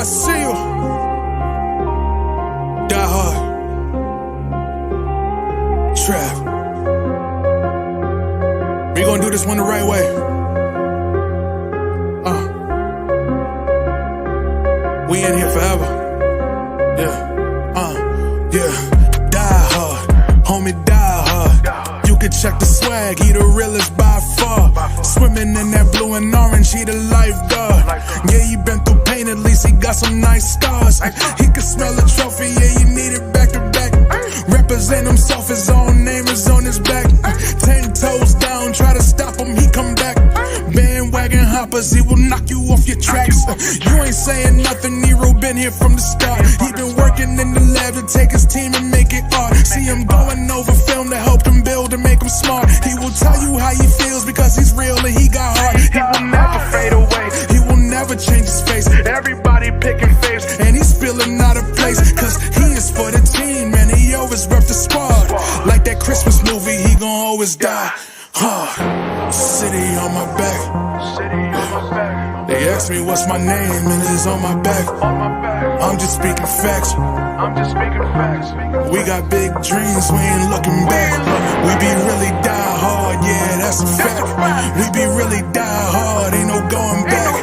see you. Die hard. Trap. We gonna do this one the right way. We in here forever. Yeah. Die hard. Homie, die hard. You can check the swag, he the realest by far. Swimming in that blue and orange, he the lifeguard. Yeah, he been through pain, at least he got some nice scars. He can smell the trophy, yeah, he need it back to back. Represent himself, his own name is on his back. 10 toes down, try to stop him, he come back. Bandwagon hoppers, he will knock you off your tracks. You ain't saying nothing, Nero been here from the start. He been working in the lab to take his team and make it art. See him going over film to help him build and make him smart. He will tell you how he feels because he's real and he got heart. He will never fade away, he will never change his face. Everybody picking faves, and he's feeling out of place. Cause he is for the team, and he always rep the squad. Like that Christmas movie, he gon' always die hard. City on my back. They ask me what's my name, and it's on my back. I'm just speaking facts. We got big dreams, we ain't looking back. We be really die hard, yeah, that's a fact. We be really die hard, ain't no going back.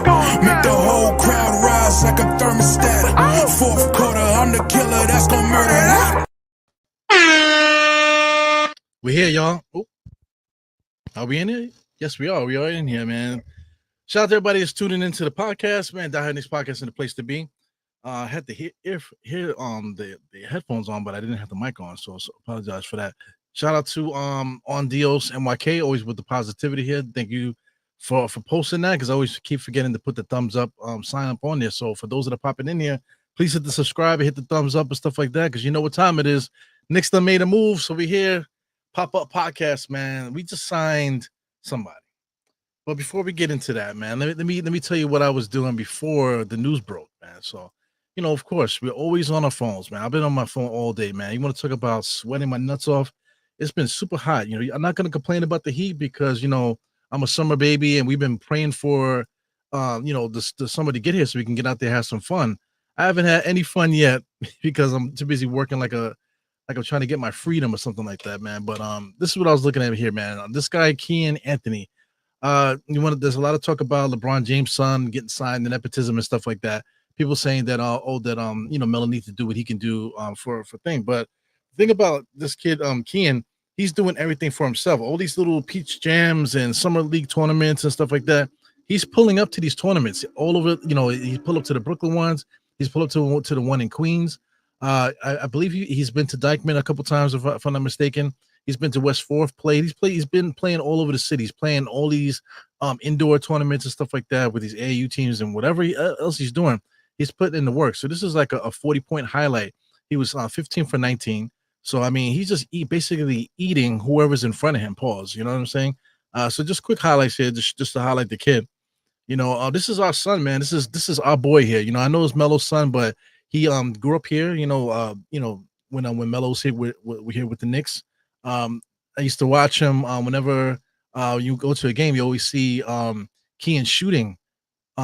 Make the whole crowd rise like a thermostat. Fourth quarter, I'm the killer that's gonna murder that. We're here, y'all. Oh. Are we in here? Yes, we are. We are in here, man. Shout out to everybody that's tuning into the podcast, man. Die Hard Knicks podcast is the place to be. I had to hear the headphones on, but I didn't have the mic on, so apologize for that. Shout out to On Dios NYK, always with the positivity here. Thank you for posting that, because I always keep forgetting to put the thumbs up sign up on there. So for those that are popping in here, please hit the subscribe and hit the thumbs up and stuff like that, because you know what time it is. Knicks done made a move, so we here. Pop-up podcast, man. We just signed somebody. But before we get into that, man, let me tell you what I was doing before the news broke, man. So, you know, of course, we're always on our phones, man. I've been on my phone all day, man. You want to talk about sweating my nuts off? It's been super hot. You know, I'm not going to complain about the heat because, you know, I'm a summer baby and we've been praying for, you know, the summer to get here so we can get out there and have some fun. I haven't had any fun yet because I'm too busy working like I'm trying to get my freedom or something like that, man. But this is what I was looking at here, man. This guy, Kian Anthony. There's a lot of talk about LeBron James' son getting signed and nepotism and stuff like that. People saying that you know, Melo needs to do what he can do for thing. But the thing about this kid, Kian, he's doing everything for himself. All these little peach jams and summer league tournaments and stuff like that. He's pulling up to these tournaments all over. You know, he pulled up to the Brooklyn ones. He's pulled up to the one in Queens. I believe he's been to Dykeman a couple times, if I'm not mistaken. He's been to West Fourth play. He's been playing all over the city. He's playing all these indoor tournaments and stuff like that with these AAU teams and whatever else he's doing. He's putting in the work. So this is like a 40-point highlight. He was 15 for 19. So, I mean, he's just basically eating whoever's in front of him. Pause. You know what I'm saying? So just quick highlights here, just to highlight the kid. You know, this is our son, man. This is our boy here. You know, I know it's Melo's son, but he grew up here. You know, when Melo's here, we're here with the Knicks. I used to watch him whenever you go to a game. You always see Kian shooting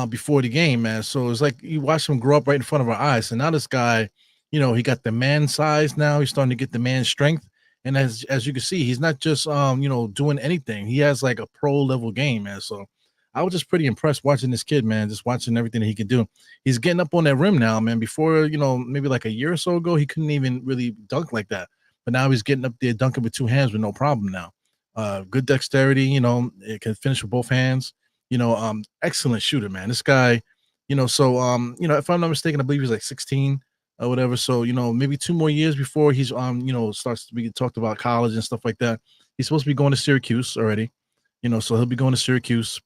before the game, man. So it's like you watch him grow up right in front of our eyes. And now this guy, you know, he got the man size now. He's starting to get the man strength. And as you can see, he's not just you know, doing anything. He has like a pro level game, man. So I was just pretty impressed watching this kid, man, just watching everything that he could do. He's getting up on that rim now, man. Before, you know, maybe like a year or so ago, he couldn't even really dunk like that. But now he's getting up there dunking with two hands with no problem now. Good dexterity, you know, it can finish with both hands. You know, excellent shooter, man. This guy, you know, so, you know, if I'm not mistaken, I believe he's like 16 or whatever. So, you know, maybe 2 more years before he's, you know, starts to be talked about college and stuff like that. He's supposed to be going to Syracuse already, you know, so he'll be going to Syracuse.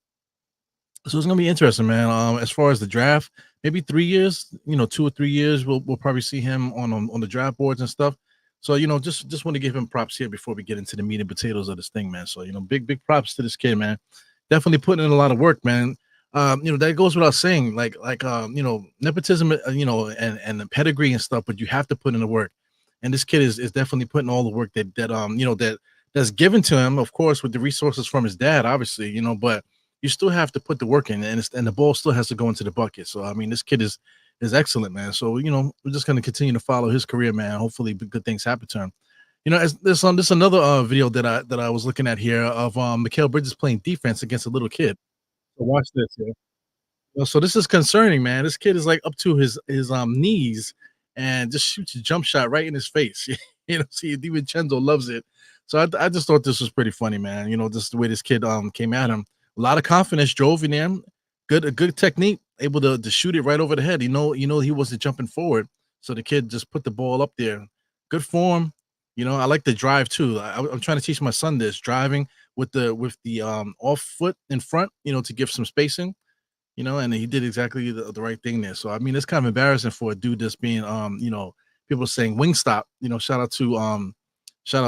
So it's gonna be interesting, man. As far as the draft, maybe 3 years, you know, 2 or 3 years, we'll probably see him on the draft boards and stuff. So, you know, just want to give him props here before we get into the meat and potatoes of this thing, man. So, you know, big props to this kid, man. Definitely putting in a lot of work, man. You know, that goes without saying, like you know, nepotism, you know, and the pedigree and stuff, but you have to put in the work. And this kid is definitely putting all the work that you know, that's given to him, of course, with the resources from his dad, obviously, you know, but you still have to put the work in, and the ball still has to go into the bucket. So, I mean, this kid is is excellent, man. So we're just gonna continue to follow his career, man. Hopefully, good things happen to him. As this another video that I was looking at here of Mikal Bridges playing defense against a little kid. So watch this here. So this is concerning, man. This kid is like up to his knees and just shoots a jump shot right in his face. See, DiVincenzo loves it. So I just thought this was pretty funny, man. Just the way this kid came at him. A lot of confidence, drove in him. A good technique, able to shoot it right over the head. He wasn't jumping forward, so the kid just put the ball up there. Good form. I like the drive too. I'm trying to teach my son this driving with the off foot in front, to give some spacing. And he did exactly the right thing there. So I mean, it's kind of embarrassing for a dude that's being people saying wing stop. Shout out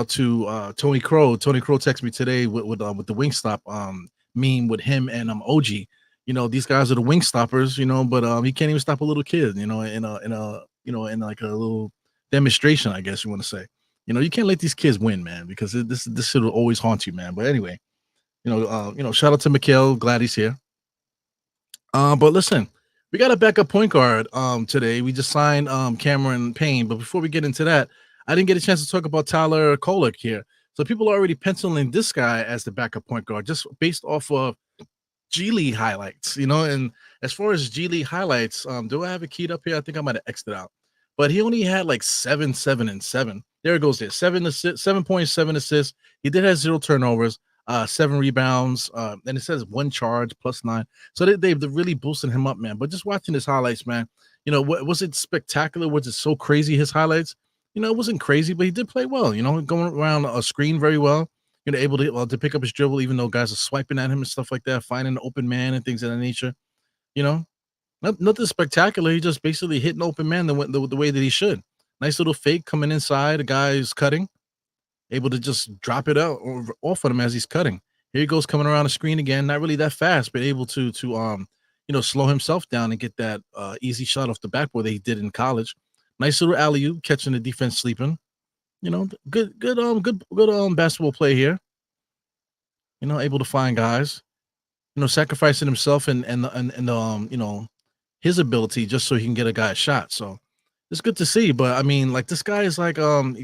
to Tony Crow. Tony Crow texted me today with the wing stop meme with him and OG. These guys are the wing stoppers, but he can't even stop a little kid, in like a little demonstration, I guess you want to say. You can't let these kids win, man, because this shit will always haunt you, man. But anyway, shout out to Mikal, glad he's here. But listen, we got a backup point guard today. We just signed Cameron Payne, but before we get into that, I didn't get a chance to talk about Tyler Kolek here. So people are already penciling this guy as the backup point guard just based off of G League highlights, and as far as G League highlights, do I have it keyed up here? I think I might have X'd it out, but he only had like 7, 7, and 7. There it goes. There 7.7 assists. He did have 0 turnovers, 7 rebounds, and it says 1 charge plus 9. So they've really boosted him up, man. But just watching his highlights, man, was it spectacular? Was it so crazy? His highlights, it wasn't crazy, but he did play well. Going around a screen very well. Able to pick up his dribble, even though guys are swiping at him and stuff like that, finding an open man and things of that nature. Nothing spectacular. He just basically hit an open man the way that he should. Nice little fake coming inside. The guy's cutting, able to just drop it out or off on him as he's cutting. Here he goes coming around the screen again. Not really that fast, but able to slow himself down and get that easy shot off the backboard that he did in college. Nice little alley-oop, catching the defense sleeping. Good basketball play here. Able to find guys. Sacrificing himself and his ability just so he can get a guy a shot. So it's good to see. But I mean, like this guy is like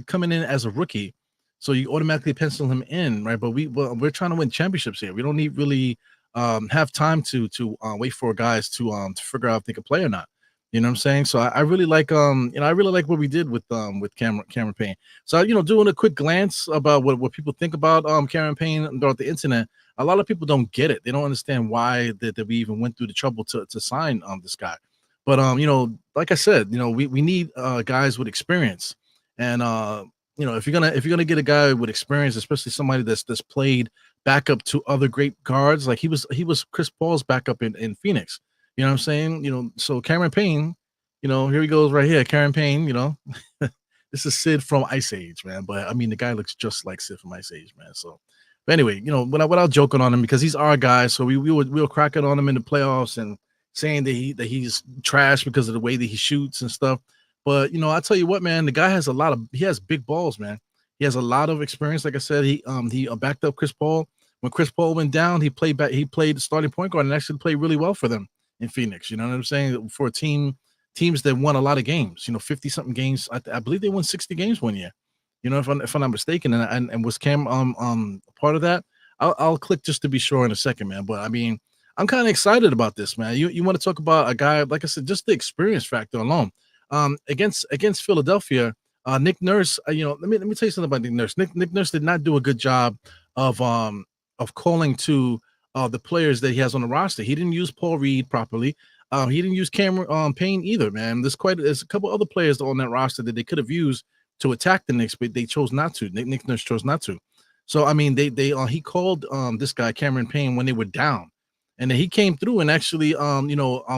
coming in as a rookie, so you automatically pencil him in, right? But we're trying to win championships here. We don't need really have time to wait for guys to figure out if they can play or not. You know what I'm saying? So I really like I really like what we did with Cameron Payne. So doing a quick glance about what people think about Cameron Payne throughout the internet. A lot of people don't get it. They don't understand why that we even went through the trouble to sign this guy. But like I said, we need guys with experience. And if you're gonna get a guy with experience, especially somebody that's played backup to other great guards, like he was Chris Paul's backup in Phoenix. You know what I'm saying? So Cameron Payne, here he goes right here. Cameron Payne, this is Sid from Ice Age, man. But I mean, the guy looks just like Sid from Ice Age, man. So, but anyway, without joking on him, because he's our guy, so we were cracking on him in the playoffs and saying that he's trash because of the way that he shoots and stuff. But I tell you what, man, the guy has he has big balls, man. He has a lot of experience. Like I said, he backed up Chris Paul. When Chris Paul went down, he played the starting point guard and actually played really well for them in Phoenix. You know what I'm saying? For a teams that won a lot of games, 50 something games. I believe they won 60 games one year. If I'm not mistaken, and was Cam part of that? I'll click just to be sure in a second, man. But I mean, I'm kind of excited about this, man. You want to talk about a guy, like I said, just the experience factor alone. Against Philadelphia, Nick Nurse. Let me tell you something about Nick Nurse. Nick Nurse did not do a good job of calling to the players that he has on the roster. He didn't use Paul Reed properly. He didn't use Cameron Payne either, man. There's a couple other players on that roster that they could have used to attack the Knicks, but they chose not to. Nick Nurse chose not to. So I mean, he called this guy Cameron Payne when they were down, and then he came through and actually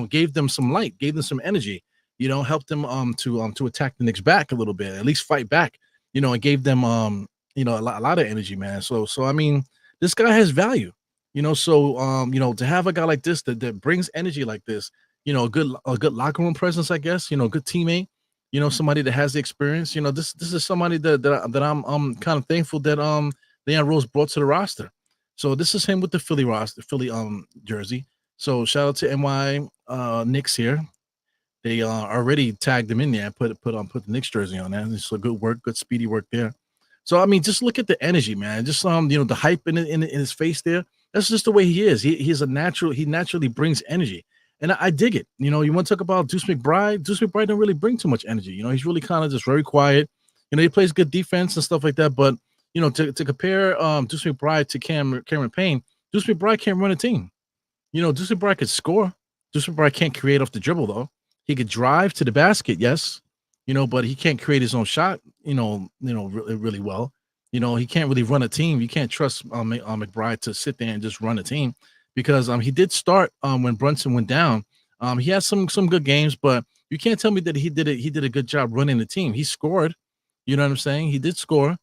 gave them some light, gave them some energy, helped them to attack the Knicks back a little bit, at least fight back, and gave them a lot of energy, man. So I mean, this guy has value. To have a guy like this that brings energy like this, a good locker room presence, I guess, good teammate, somebody that has the experience, this is somebody that I'm kind of thankful that Leon Rose brought to the roster. So this is him with the Philly jersey. So shout out to NY Knicks here. they already tagged him in there and put the Knicks jersey on there. It's a good work, good speedy work there. So I mean, just look at the energy, man. Just the hype in his face there. That's just the way he is. He's a natural. He naturally brings energy, and I dig it. You want to talk about Deuce McBride? Deuce McBride don't really bring too much energy. He's really kind of just very quiet. He plays good defense and stuff like that. But to compare Deuce McBride to Cameron Payne, Deuce McBride can't run a team. Deuce McBride could score. Deuce McBride can't create off the dribble though. He could drive to the basket, yes, but he can't create his own shot, really, really well. He can't really run a team. You can't trust McBride to sit there and just run a team because he did start when Brunson went down. He had some good games, but you can't tell me that he did it. He did a good job running the team. He scored. You know what I'm saying? He did score,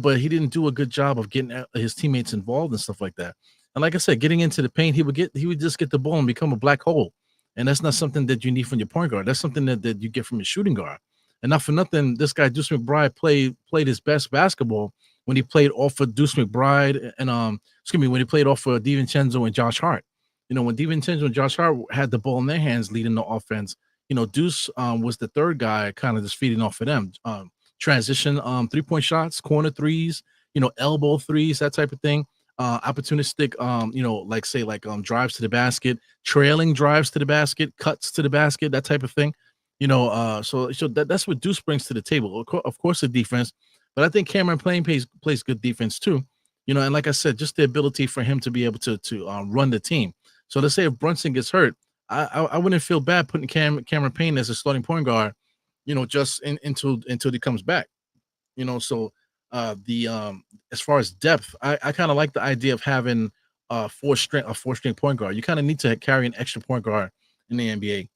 but he didn't do a good job of getting his teammates involved and stuff like that. And like I said, getting into the paint, he would just get the ball and become a black hole. And that's not something that you need from your point guard. That's something that you get from your shooting guard. And not for nothing, this guy Deuce McBride played his best basketball when he played off of Deuce McBride and when he played off of DiVincenzo and Josh Hart. When DiVincenzo and Josh Hart had the ball in their hands leading the offense, Deuce was the third guy kind of just feeding off of them. Transition 3-point shots, corner threes, elbow threes, that type of thing. Opportunistic, drives to the basket, trailing drives to the basket, cuts to the basket, that type of thing. So that's what Deuce brings to the table. Of course, the defense, but I think Cameron Payne plays good defense too. And like I said, just the ability for him to be able to run the team. So let's say if Brunson gets hurt, I wouldn't feel bad putting Cameron Payne as a starting point guard, just until he comes back. So as far as depth, I kind of like the idea of having a four-string point guard. You kind of need to carry an extra point guard in the NBA.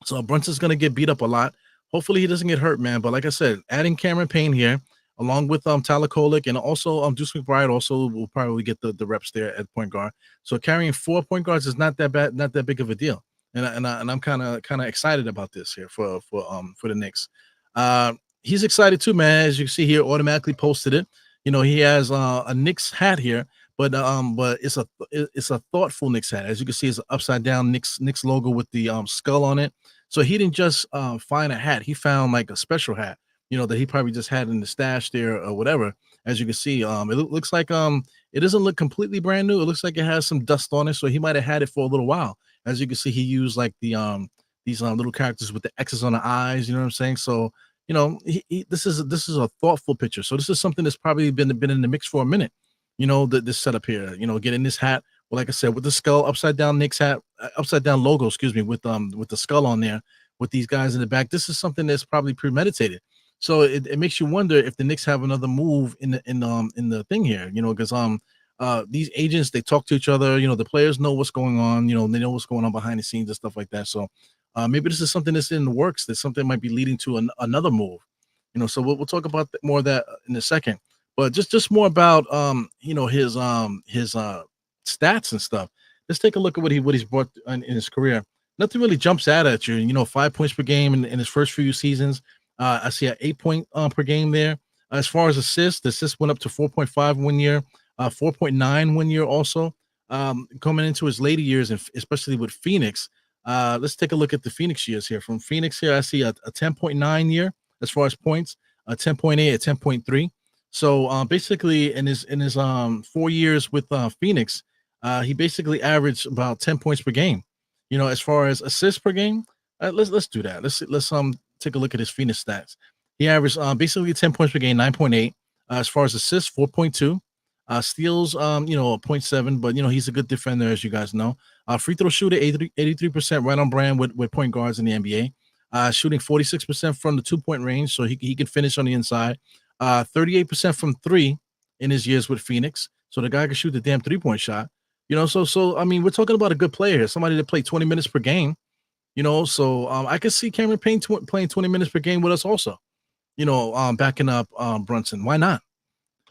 So Brunson's going to get beat up a lot. Hopefully he doesn't get hurt, man. But like I said, adding Cameron Payne here, along with Tyler Kolek and also Deuce McBride also will probably get the reps there at point guard. So carrying 4 point guards is not that bad, not that big of a deal. And I'm kind of excited about this here for the Knicks. He's excited too, man. As you can see here, automatically posted it. He has a Knicks hat here, but it's a thoughtful Knicks hat. As you can see, it's an upside down Knicks logo with the skull on it. So he didn't just find a hat. He found like a special hat, that he probably just had in the stash there or whatever. As you can see, it looks like it doesn't look completely brand new. It looks like it has some dust on it, so he might have had it for a little while. As you can see, he used like the these little characters with the X's on the eyes. You know what I'm saying? So this is a thoughtful picture. So this is something that's probably been in the mix for a minute. This setup here. Getting this hat. Well, like I said, with the skull, upside down Knicks hat, upside down logo, with the skull on there, with these guys in the back. This is something that's probably premeditated. So it makes you wonder if the Knicks have another move in the thing here. Because these agents, they talk to each other. The players know what's going on. They know what's going on behind the scenes and stuff like that. So maybe this is something that's in the works. That something might be leading to another move. So we'll talk about more of that in a second. But just more about his stats and stuff. Let's take a look at what he's brought in his career. Nothing really jumps out at you. 5 points per game in his first few seasons. I see an 8 point per game there. As far as assists, the assists went up to 4.5 1 year, 4.9 1 year also. Coming into his later years, and especially with Phoenix. Let's take a look at the Phoenix years here. From Phoenix here, I see a 10.9 year as far as points, a 10.8, a 10.3. So basically, in his 4 years with Phoenix, he basically averaged about 10 points per game. As far as assists per game, let's do that. Let's take a look at his Phoenix stats. He averaged basically 10 points per game, 9.8. As far as assists, 4.2. Steals, 0.7, but he's a good defender, as you guys know. Free throw shooter, 83%, right on brand with point guards in the NBA. Shooting 46% from the 2-point range, so he can finish on the inside. 38% from 3 in his years with Phoenix, so the guy can shoot the damn 3-point shot. So I mean, we're talking about a good player here, somebody that played 20 minutes per game. So I can see Cameron Payne playing 20 minutes per game with us also. Backing up Brunson. Why not?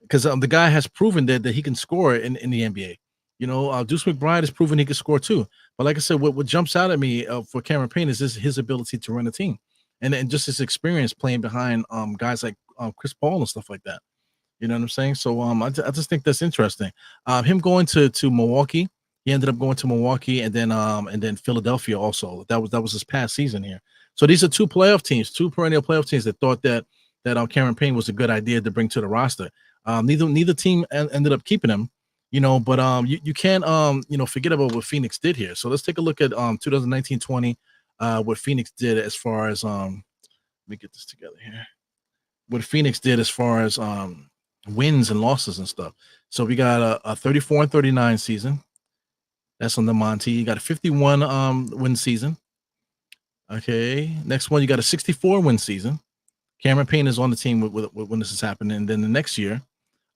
Because the guy has proven that he can score in the NBA. Deuce McBride has proven he can score too. But like I said, what jumps out at me for Cameron Payne is his ability to run a team, and just his experience playing behind guys like Chris Paul and stuff like that. You know what I'm saying? So I just think that's interesting. Him going to Milwaukee, He ended up going to Milwaukee and then Philadelphia also. That was his past season here. So these are two playoff teams, two perennial playoff teams that thought that Cameron Payne was a good idea to bring to the roster. Neither team ended up keeping him, but you can't forget about what Phoenix did here. So let's take a look at 2019-20, what Phoenix did as far as let me get this together here. What Phoenix did as far as wins and losses and stuff. So we got a 34-39 season. That's on the Monty. You got a 51 win season. Okay. Next one, you got a 64 win season. Cameron Payne is on the team when this is happening. And then the next year,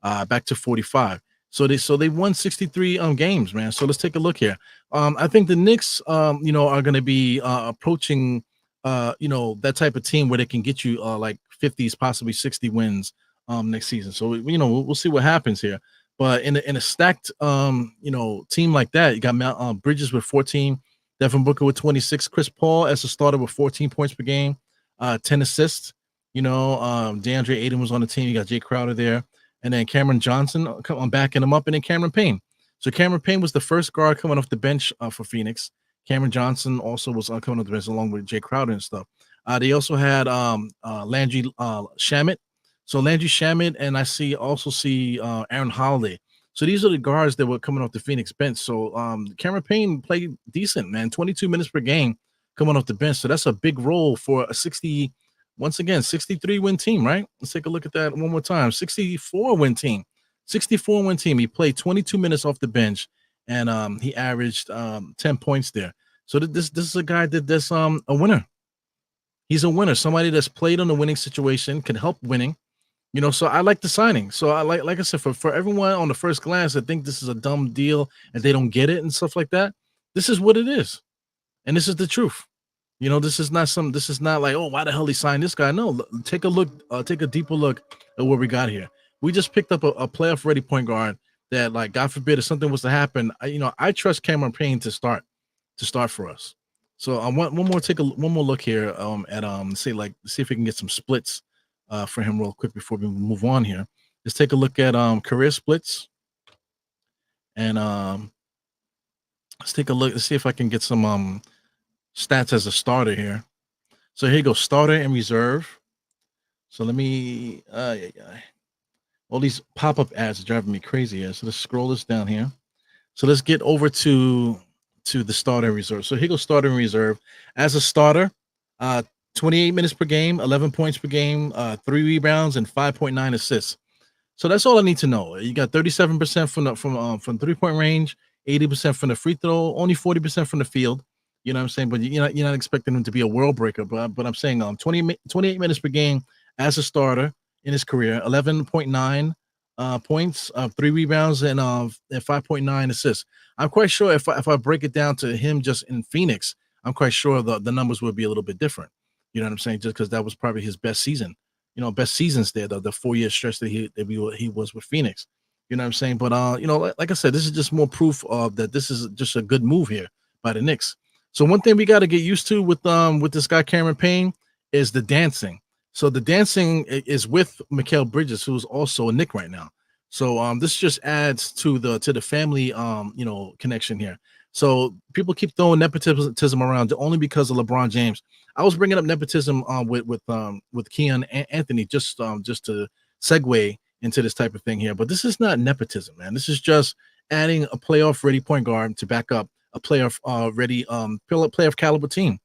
back to 45. So they won 63 games, man. So let's take a look here. I think the Knicks are going to be approaching that type of team where they can get you like 50s, possibly 60 wins next season. So we'll see what happens here. But in a stacked team like that, you got Bridges with 14, Devin Booker with 26, Chris Paul as a starter with 14 points per game, 10 assists. DeAndre Ayton was on the team. You got Jay Crowder there, and then Cameron Johnson backing him up, and then Cameron Payne. So Cameron Payne was the first guard coming off the bench for Phoenix. Cameron Johnson also was coming off the bench along with Jay Crowder and stuff. They also had Landry Shamet. So Landry Shamet, and I also see Aaron Holiday. So these are the guards that were coming off the Phoenix bench. So Cameron Payne played decent, man. 22 minutes per game coming off the bench. So that's a big role for a 63 win team, right? Let's take a look at that one more time. 64 win team. He played 22 minutes off the bench, and he averaged 10 points there. So this is a guy that's a winner. He's a winner, somebody that's played on a winning situation, can help winning. So I like the signing. So I like I said, for everyone on the first glance, I think this is a dumb deal and they don't get it and stuff like that. This is what it is. And this is the truth. This is not like, oh, why the hell he signed this guy? No, take a deeper look at what we got here. We just picked up a playoff ready point guard that, like, God forbid, if something was to happen, I trust Cameron Payne to start for us. So I want one more look here at see if we can get some splits for him real quick before we move on here. Let's take a look at career splits, and let's take a look. Let's see if I can get some stats as a starter here. So here you go, starter and reserve. So let me all these pop-up ads are driving me crazy here. So let's scroll this down here. So let's get over to the starter and reserve. So here goes starter and reserve. As a starter, 28 minutes per game, 11 points per game, 3 rebounds, and 5.9 assists. So that's all I need to know. You got 37% from 3-point range, 80% from the free throw, only 40% from the field. You know what I'm saying? But you're not expecting him to be a world breaker. But I'm saying 28 minutes per game as a starter in his career, 11.9 points, 3 rebounds, and 5.9 assists. I'm quite sure if I break it down to him just in Phoenix, I'm quite sure the numbers would be a little bit different. You know what I'm saying? Just because that was probably his best season. Best seasons there, the 4-year stretch that he was with Phoenix. You know what I'm saying? But like I said, this is just more proof of that this is just a good move here by the Knicks. So one thing we got to get used to with this guy Cameron Payne is the dancing. So the dancing is with Mikal Bridges, who's also a Knick right now. So this just adds to the family connection here. So people keep throwing nepotism around only because of LeBron James. I was bringing up nepotism with Keon Anthony just to segue into this type of thing here. But this is not nepotism, man. This is just adding a playoff ready point guard to back up a playoff ready playoff caliber team.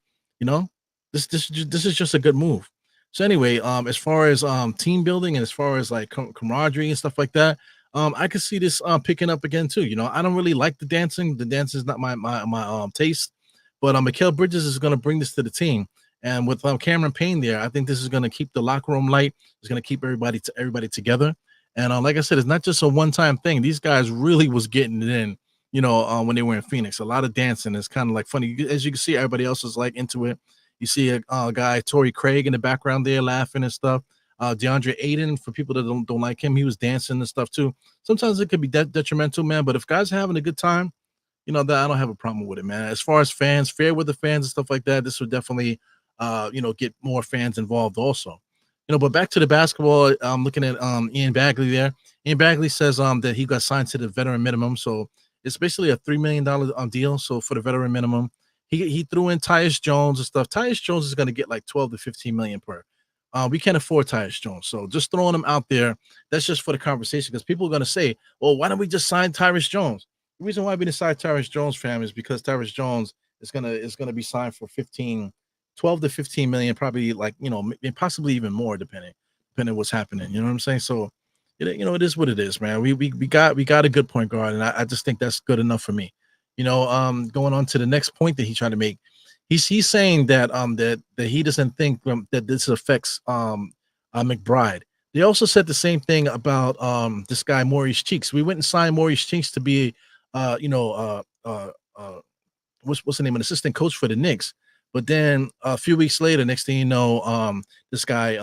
This is just a good move. So anyway, as far as team building and as far as like camaraderie and stuff like that, I could see this picking up again too. I don't really like the dancing. The dance is not my taste, but Mikal Bridges is going to bring this to the team. And with Cameron Payne there, I think this is going to keep the locker room light. It's going to keep everybody together. And like I said, it's not just a one-time thing. These guys really was getting it in, when they were in Phoenix. A lot of dancing. It's kind of like funny. As you can see, everybody else is like into it. You see a guy, Torrey Craig, in the background there laughing and stuff. DeAndre Ayton, for people that don't like him, he was dancing and stuff too. Sometimes it could be detrimental, man. But if guys are having a good time, that I don't have a problem with it, man. As far as fans, fair with the fans and stuff like that, this would definitely, get more fans involved also. But back to the basketball, I'm looking at Ian Bagley there. Ian Bagley says that he got signed to the veteran minimum. So It's basically a $3 million deal. So for the veteran minimum, he threw in Tyus Jones and stuff. Tyus Jones is going to get like 12 to 15 million per. We can't afford Tyus Jones, so just throwing him out there. That's just for the conversation because people are going to say, "Well, why don't we just sign Tyus Jones?" The reason why we decided Tyus Jones, fam, is because Tyus Jones is gonna be signed for 12 to 15 million, probably like possibly even more, depending what's happening. You know what I'm saying? So, it is what it is, man. We got a good point guard, and I just think that's good enough for me. Going on to the next point that he tried to make, he's saying that that he doesn't think that this affects McBride. They also said the same thing about this guy Maurice Cheeks. We went and signed Maurice Cheeks to be uh you know uh uh uh what's the name, an assistant coach for the Knicks. But then a few weeks later, next thing you know, this guy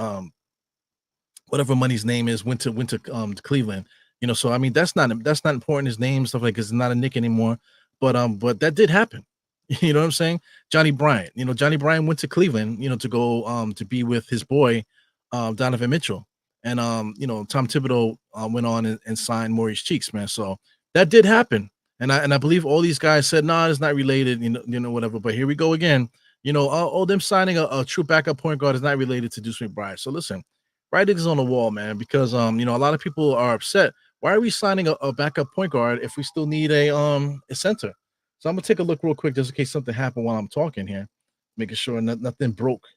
whatever money's name is went to Cleveland. So I mean that's not important. His name stuff like it's not a Nick anymore. But that did happen. You know what I'm saying? Johnny Bryant. Johnny Bryant went to Cleveland. To go to be with his boy Donovan Mitchell. And Tom Thibodeau went on and signed Maurice Cheeks, man. So that did happen. And I believe all these guys said, nah, it's not related, whatever. But here we go again. Them signing a true backup point guard is not related to Deuce McBride. So listen, writing is on the wall, man, because a lot of people are upset. Why are we signing a backup point guard if we still need a center? So I'm gonna take a look real quick just in case something happened while I'm talking here, making sure nothing broke.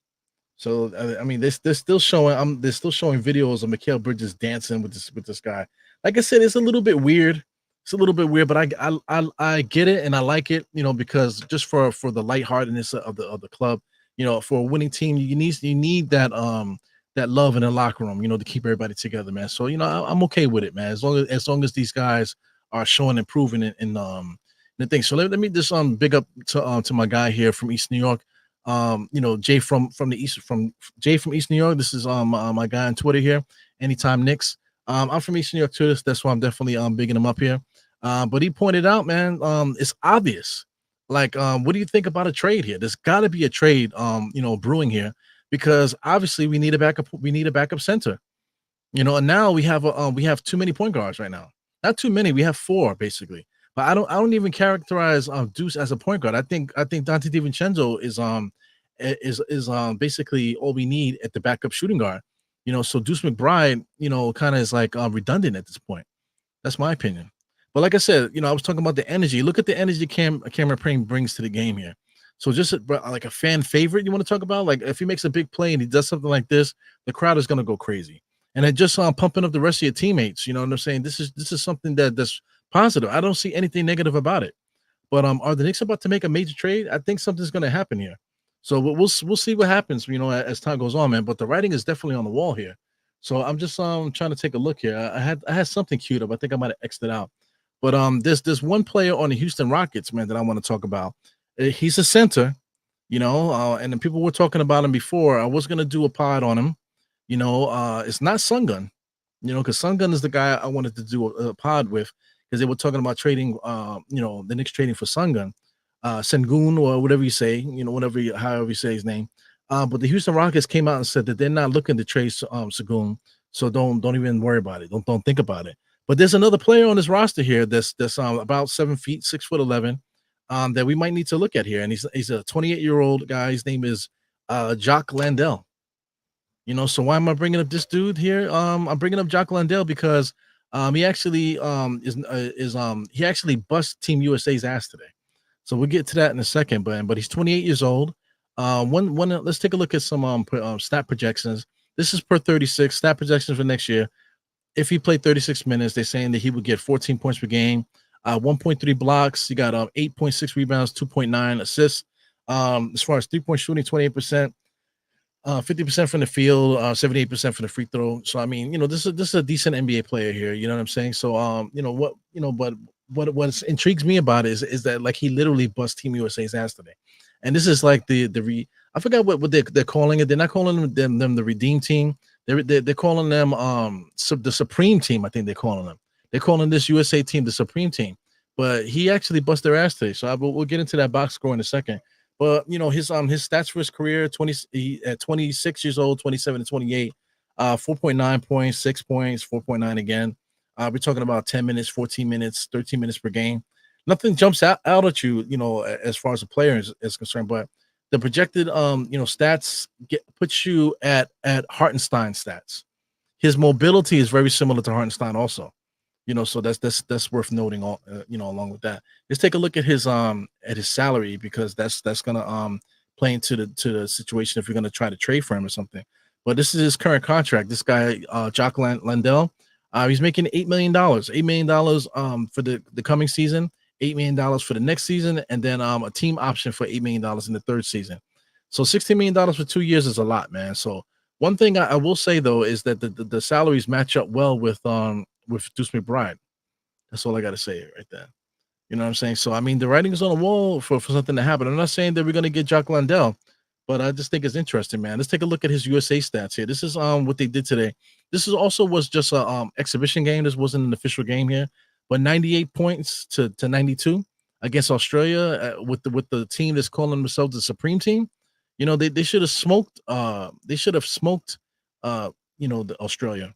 So I mean, they're still showing videos of Mikal Bridges dancing with this guy. Like I said, it's a little bit weird. It's a little bit weird, but I get it and I like it, because just for the lightheartedness of the club, for a winning team, you need that love in the locker room, to keep everybody together, man. So I'm okay with it, man. As long as these guys are showing improving in the thing. So let me just big up to my guy here from East New York. Jay from East New York. This is my guy on Twitter here. Anytime Knicks. I'm from East New York too. That's why I'm definitely bigging him up here. But he pointed out, man, it's obvious. Like, what do you think about a trade here? There's got to be a trade, brewing here because obviously we need a backup center. And now we have too many point guards right now. Not too many. We have 4 basically. But I don't even characterize Deuce as a point guard. I think Dante DiVincenzo is basically all we need at the backup shooting guard. So Deuce McBride, kind of is like redundant at this point. That's my opinion. But like I said, I was talking about the energy. Look at the energy Cameron Payne brings to the game here. So just like a fan favorite, you want to talk about? Like if he makes a big play and he does something like this, the crowd is gonna go crazy. And it just pumping up the rest of your teammates. You know what I'm saying? This is something that's positive. I don't see anything negative about it. But are the Knicks about to make a major trade? I think something's going to happen here. So we'll see what happens, as time goes on, man. But the writing is definitely on the wall here. So I'm just trying to take a look here. I had something queued up. I think I might have X'd it out. But there's one player on the Houston Rockets, man, that I want to talk about. He's a center, and then people were talking about him before. I was gonna do a pod on him. It's not Sungun, because Sungun is the guy I wanted to do a pod with. Because they were talking about trading, the Knicks trading for Sungun, Sengun, or whatever you say, however you say his name. But the Houston Rockets came out and said that they're not looking to trade Sengun, so don't even worry about it. Don't think about it. But there's another player on this roster here that's about 7 feet, 6'11", that we might need to look at here, and he's a 28-year-old guy. His name is Jock Landale. So why am I bringing up this dude here? I'm bringing up Jock Landale because he actually he actually bust Team USA's ass today. So we'll get to that in a second, but he's 28 years old. Let's take a look at some stat projections. This is per 36 stat projections for next year. If he played 36 minutes, they're saying that he would get 14 points per game, 1.3 blocks. He got 8.6 rebounds, 2.9 assists. As far as 3-point shooting, 28%. 50% from the field, 78% from the free throw. So I mean, this is a decent NBA player here. You know what I'm saying? So but what intrigues me about it is that like he literally bust Team USA's ass today, and this is like I forgot what they're calling it. They're not calling them the Redeem Team. They're calling them the Supreme Team. I think they're calling them. They're calling this USA team the Supreme Team. But he actually bust their ass today. So we'll get into that box score in a second. But his stats for his career, at 26 years old, 27 and 28, 4.9 points, 6 points, 4.9 again. We're talking about 10 minutes, 14 minutes, 13 minutes per game. nothing jumps out at you, as far as the player is concerned. But the projected stats puts you at Hartenstein stats. His mobility is very similar to Hartenstein also. So that's worth noting all along with that. Let's take a look at his salary, because that's gonna play into the situation if you're gonna try to trade for him or something. But this is his current contract. This guy, Jock Landale, he's making $8 million, $8 million for the coming season, $8 million for the next season, and then a team option for $8 million in the third season. So $16 million for 2 years is a lot, man. So one thing I will say though is that the salaries match up well with Deuce McBride. That's all I got to say right there. You know what I'm saying? So I mean, the writing is on the wall for something to happen. I'm not saying that we're gonna get Jock Landale, but I just think it's interesting, man. Let's take a look at his USA stats here. This is what they did today. This is also was just a exhibition game. This wasn't an official game here, but 98 points to 92 against Australia, with the team that's calling themselves the Supreme Team. They should have smoked. They should have smoked. The Australia.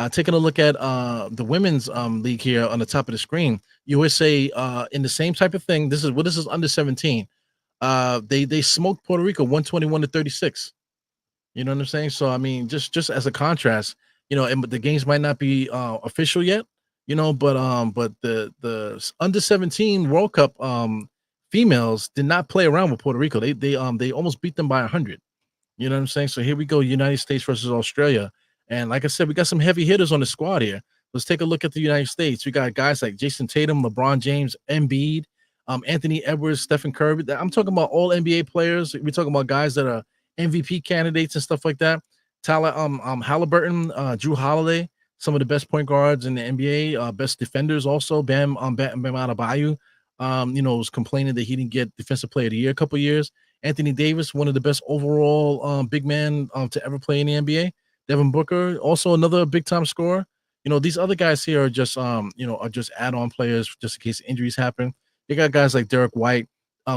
Taking a look at the women's league here on the top of the screen, USA in the same type of thing. This is under 17. They smoked Puerto Rico 121-36. You know what I'm saying? So I mean, just as a contrast, and the games might not be official yet, but the under 17 World Cup females did not play around with Puerto Rico. They almost beat them by 100. You know what I'm saying? So here we go, United States versus Australia. And like I said, we got some heavy hitters on the squad here. Let's take a look at the United States. We got guys like Jason Tatum, LeBron James, Embiid, Anthony Edwards, Stephen Curry. I'm talking about all NBA players. We're talking about guys that are MVP candidates and stuff like that. Tyler Halliburton, Drew Holiday, some of the best point guards in the NBA, best defenders also. Bam Adebayo, was complaining that he didn't get Defensive Player of the Year a couple years. Anthony Davis, one of the best overall big men to ever play in the NBA. Devin Booker, also another big time scorer. These other guys here are just are just add-on players just in case injuries happen. They got guys like Derek White.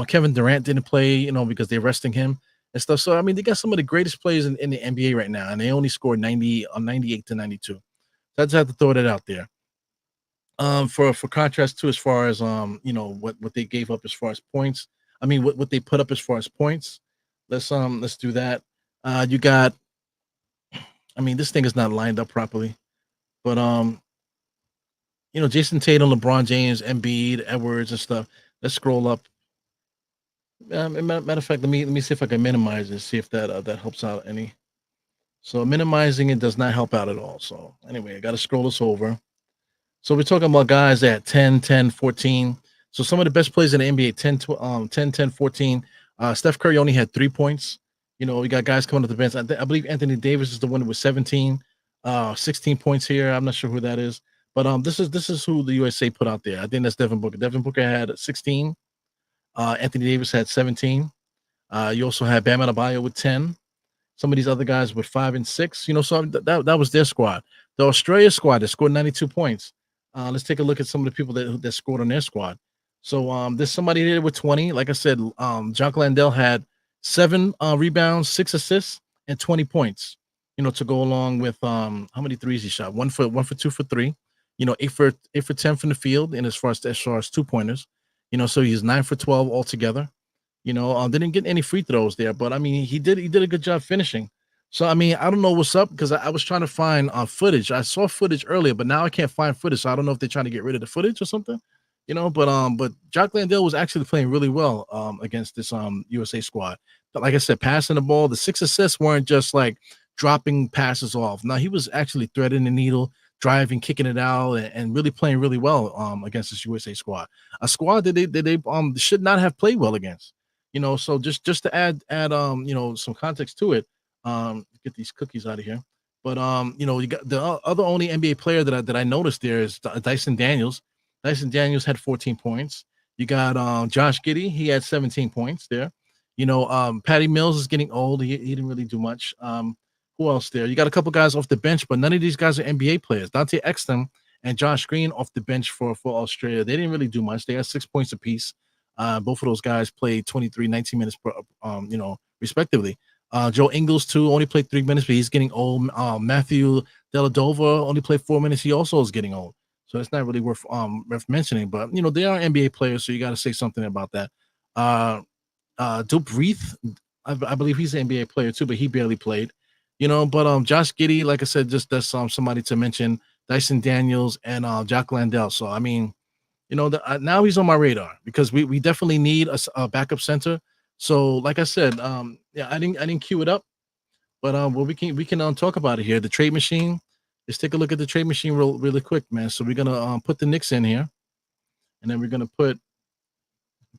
Kevin Durant didn't play, because they're resting him and stuff. So I mean, they got some of the greatest players in the NBA right now, and they only scored 98 to 92. So I just have to throw that out there. For contrast to as far as what they gave up as far as points. I mean, what they put up as far as points. Let's do that. You got. I mean, this thing is not lined up properly, but Jason Tatum, LeBron James, Embiid, Edwards, and stuff. Let's scroll up. Matter of fact, let me see if I can minimize it. See if that helps out any. So minimizing it does not help out at all. So anyway, I got to scroll this over. So we're talking about guys at 10, 10, 14. So some of the best players in the NBA, 10, 10, 14. Steph Curry only had 3 points. We got guys coming to the bench. I believe Anthony Davis is the one with 17, 16 points here. I'm not sure who that is, but this is who the USA put out there. I think that's Devin Booker. Devin Booker had 16. Anthony Davis had 17. You also had Bam Adebayo with 10. Some of these other guys with 5 and 6. So that was their squad. The Australia squad that scored 92 points. Let's take a look at some of the people that scored on their squad. So there's somebody there with 20. Like I said, Jock Landale had 7 rebounds, 6 assists, and 20 points. To go along with how many threes he shot? 1 for 2 for 3. 8 for 10 from the field, and as far as 2-pointers. So he's 9 for 12 altogether. Didn't get any free throws there, but I mean he did a good job finishing. So I mean I don't know what's up, because I was trying to find footage. I saw footage earlier, but now I can't find footage. So I don't know if they're trying to get rid of the footage or something. But Jock Landale was actually playing really well against this USA squad. But like I said, passing the ball, the 6 assists weren't just like dropping passes off. Now he was actually threading the needle, driving, kicking it out, and really playing really well against this USA squad. A squad that they should not have played well against. So just to add some context to it, get these cookies out of here. But you got the other only NBA player that I noticed there is Dyson Daniels. Dyson Daniels had 14 points. You got Josh Giddey. He had 17 points there. Patty Mills is getting old. He didn't really do much. Who else there? You got a couple guys off the bench, but none of these guys are NBA players. Dante Exton and Josh Green off the bench for Australia. They didn't really do much. They had 6 points apiece. Both of those guys played 23, 19 minutes per, respectively. Joe Ingles too only played 3 minutes, but he's getting old. Matthew Dellavedova only played 4 minutes. He also is getting old. So it's not really worth mentioning. But they are NBA players, so you got to say something about that. Uh, Dupe Reith, I believe he's an NBA player too, but he barely played. But Josh Giddey, like I said, just that's somebody to mention. Dyson Daniels and Jack Landale. So I mean, now he's on my radar because we definitely need a backup center. So like I said, yeah, I didn't queue it up, but well, we can talk about it here. The trade machine. Let's take a look at the trade machine really quick, man. So we're gonna put the Knicks in here, and then we're gonna put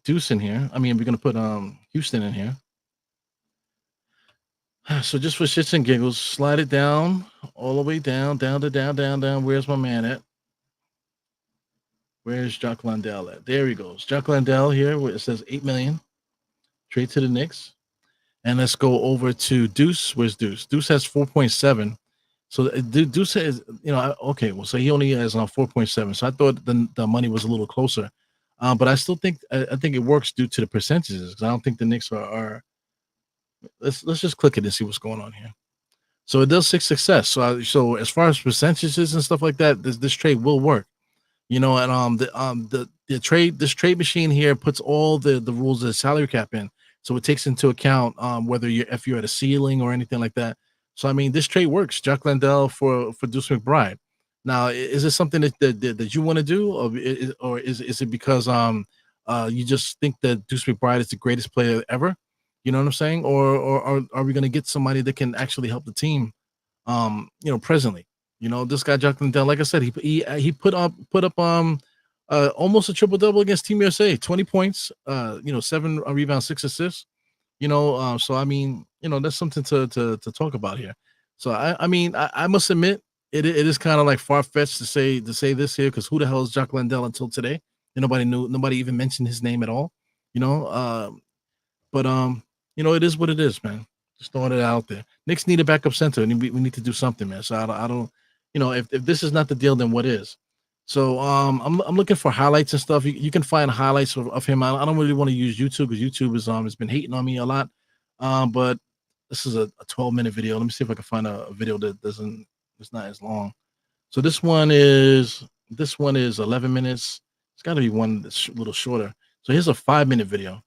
Deuce in here. I mean, we're gonna put Houston in here. So just for shits and giggles, slide it down all the way down to down. Where's my man at? Where's Jock Landale at? There he goes. Jock Landale here, where it says 8 million. Trade to the Knicks. And let's go over to Deuce. Where's Deuce? Deuce has 4.7. So Deuce is, okay, well, so he only has 4.7. So I thought the money was a little closer. But I still think I think it works due to the percentages. Because I don't think the Knicks are let's just click it and see what's going on here. So it does success. So as far as percentages and stuff like that, this trade will work. And the trade this trade machine here puts all the rules of the salary cap in. So it takes into account whether if you're at a ceiling or anything like that. So I mean, this trade works. Jack Landale for Deuce McBride. Now, is it something that you want to do, or is it because you just think that Deuce McBride is the greatest player ever? You know what I'm saying? Or are we going to get somebody that can actually help the team? Presently, this guy Jack Landale, like I said, he put up almost a triple double against Team USA, 20 points, 7 rebounds, 6 assists. So I mean, that's something to talk about here. So I must admit it is kind of like far fetched to say this here, because who the hell is Jack Landale until today? And nobody even mentioned his name at all. But it is what it is, man. Just throwing it out there. Knicks need a backup center, and we need to do something, man. So I don't, if this is not the deal, then what is? So I'm looking for highlights and stuff. You can find highlights of him. I don't really want to use YouTube because YouTube has been hating on me a lot. But this is a 12-minute video. Let me see if I can find a video that it's not as long. So this one is 11 minutes. It's got to be one that's a little shorter. So here's a 5-minute video.